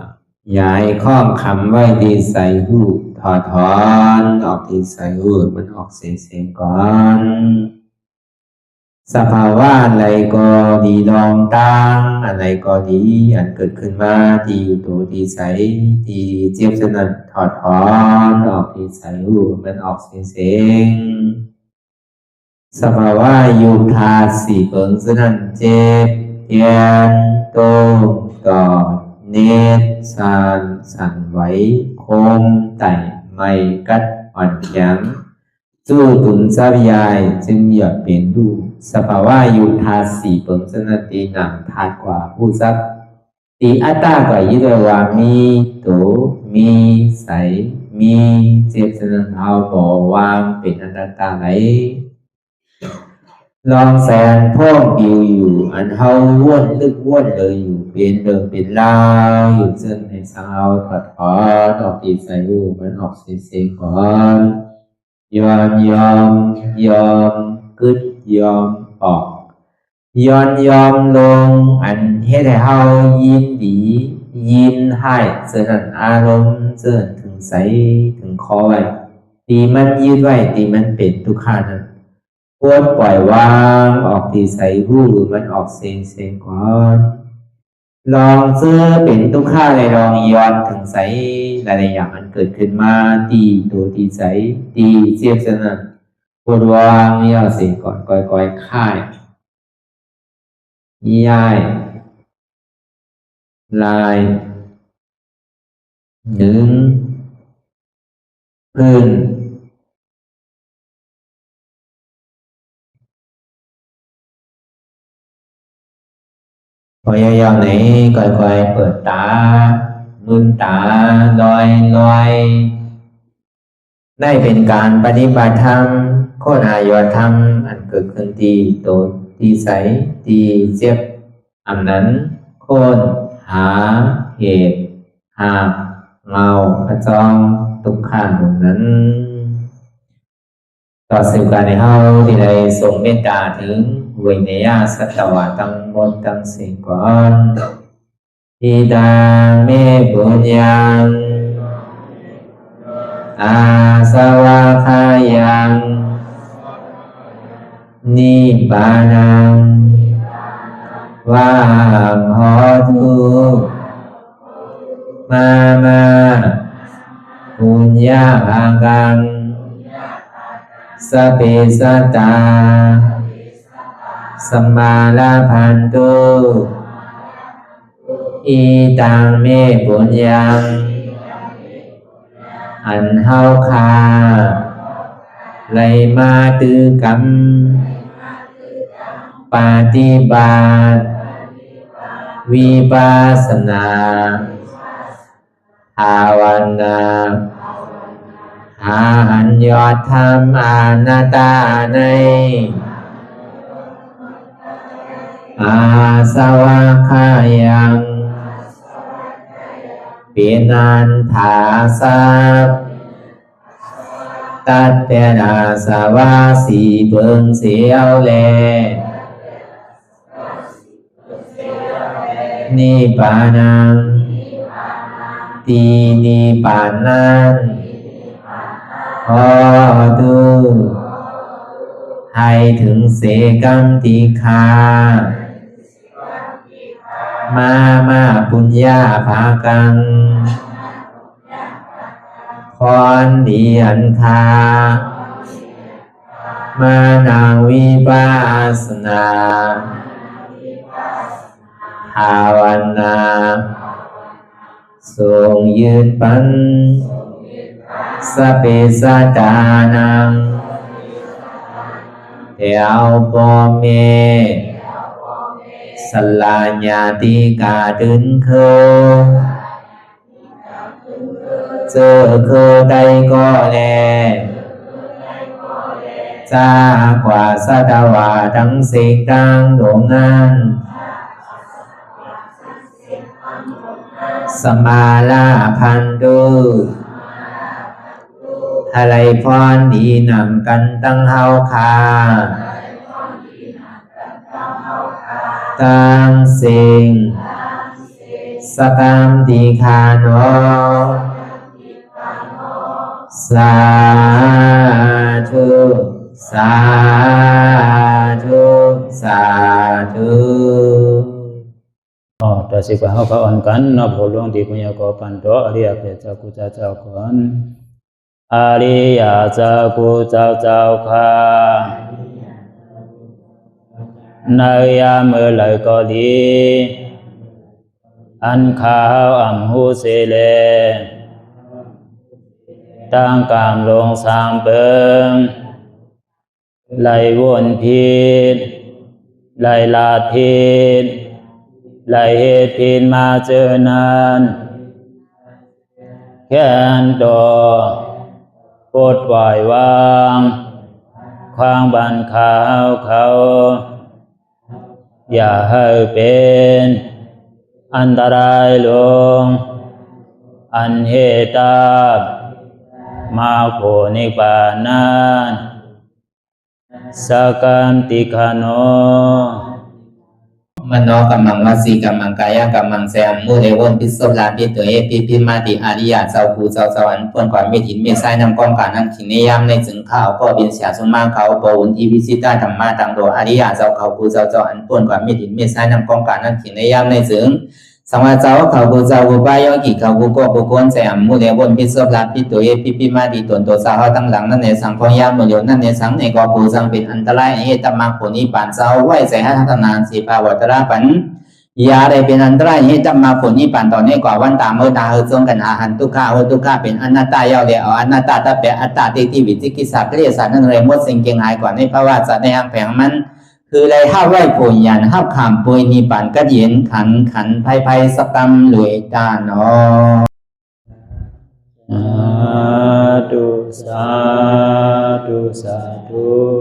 ย้ายข้องคำไว้ที่ใส่หูถอดถอนออกที่ใส่หูมันออกเสียงก่อนสภาวะอะไรก็ดีลองตั้งอะไรก็ดีอันเกิดขึ้นมาที่อยู่ตัวที่ใส่ที่เจี๊ยบสนั่นถอดถอนออกที่ใส่หูมันออกเสียงสภาวะยุทธาสีเปิงสนั่นเจ็บเทียนโตกอดเนตสานสั่นไหวโคมไต่ไม่กัดอ่อนแข็งสู้ตุนทรัพยายจึงอยากเป็นดูสภาวะยุทธาสีเปิงสนั่นตีหนังทาดกว่าผู้ทรัพย์ตีอัตตากว่ายึดว่ามีโตมีใสมีเจ็บสนั่นเอาบ่วางเป็นอนัตตาไหลลองแสนพ่องปิวอยู่อันเฮาว่นลึกว่นเลยอยู่เป็นเดิมเป็นลาวอยู่ซึ่งในสาวถอดถอนออกตีใส่หูมันออกเสียงก่อนยอมกึดยอมออกยอมลงอันเฮ็ดให้เฮายินดียินให้เสื่อมอารมณ์เสื่อมถึงใสถึงคอไว้ตีมันยืดไว้ตีมันเป็นทุกขานั้นควรปล่อยวางออกที่ใส่หูมันออกเสียงก่อนลองเสื้อเป็นทุกข้าเลยลองย้อนถึงใสหลายๆอย่างมันเกิดขึ้นมาตีตัวตีใสตีเจียบสนั่นควรวางย่อเสียงก่อนก่อยค่ายย้ายลายหนึ่งพื้นพยายามไหนก่อยเปิดตาลืมตาลอยได้เป็นการปฏิบัติธรรมโคตรอายธรรมอันเกิดขึ้นที่โตที่ใสที่เจ็บอันนั้นโคนหาเหตุหาเงาพระจองทุกขันนั้นต่อสืบการในเฮาที่ได้ส่งเมตตาถึงวิเนยสัตวะทั้งหมดทั้งสิ้นก่อนอิดาเมปุญญังอาสวะคายังนิบานังวาหอตุมาปุญญาภากังสเปสัตตาสัมมาลาภันตุอิตังเมปุญญังอันเฮาคาไลมาตือกรรมปฏิบัติวิปัสสนาภาวนาหาหันยอดธรรมอนัตตาในอาสวะคายังเปียนันถาสัพตัดเปนาสวะสีเปิงเสียวแลนิพพานังตีนิพพานันขอดูให้ถึงเสกัมติคามาปุญญาภากังพรดีอันคามานาวิปัสสนาภาวนาทรงยืนปันสเปสัตตานังเอวปอเมสลาญาติกาดึงเคเจอเคได้ก็แลจากว่าสัตวาทั้งสิ่งดังดวงนั้นสมาลาพันตุอะไรพรดีนำกันตั้งเฮาคา ตังสิงสกรรมติคาโนสาธุสาธุสาธุ ต่อสิกว่าเขาก็อ่อนกันนอบหลวงที่ปุญญาโกปันโตอริยเปเจ้ากูเจ้าก่อนอริยเจ้ากูเจ้าข้าในยามเมื่อไหร่ก็ดีอันข้าวอ่ำหูเสเลตั้งกามลงสามเปิงไหลวนพิษไหลลาดพิษไหลเหตุพิษมาเจอนานแค้นดอปดไหววางความบันขาวเขาอย่าให้เป็นอันตรายลงอันเหตุตามาโผนิปานันสกันติคโนมโนกัมมังวสีกัมมังกายกัมมังแสมมุเรวนพิศลาปิตัวเอพิมาติอาริยะเจ้าภูเจ้าสวรรค์พ้นความเมตินเมสายนำกองการนั้นขินนิยามในจึงข้าวก็บินเสียสมาเขาปวุนทีวิสิตาธรรมะตังโดอาริยะเจ้าเขาภูเจ้าสวรรค์พ้นความเมตินเมสายนำกองการนั้นขินนิยามในจึงสังวาเจ้าเขาภูเจ้าภูปายกิเขาภูก็ภูคนแสมมุเรวนพิศลาปิตัวเอพิมาติตนตัวสาวตั้งหลังนั่นในสังพยามโยนั่นในสังในก็ภูสังเป็นอันตรายเหตุมาผลนิปานเจ้าไหวใส่ให้ทัศนานสีภาวตระปันยาได้เป็นอันตรายให้จำมาผลนี้ปั่นต่อเนื่องกว่าวันตามเมื่อตาเฮอจงกันหาหันทุกข้าทุกข้าเป็นอนัตตาเยาวเดียวอนัตตาตาเปอัตตาที่วิจิกิสาเกลียสารนั่นเลยมดสิ่งเก่งหายกว่าในภาวะสัตว์ในห้างแผงมันคือเลยห้าไหวผลยันห้าขามปุยนิปั่นก็เย็นขันภัยสกรรมรวยตาเนาะสาธุสาธุ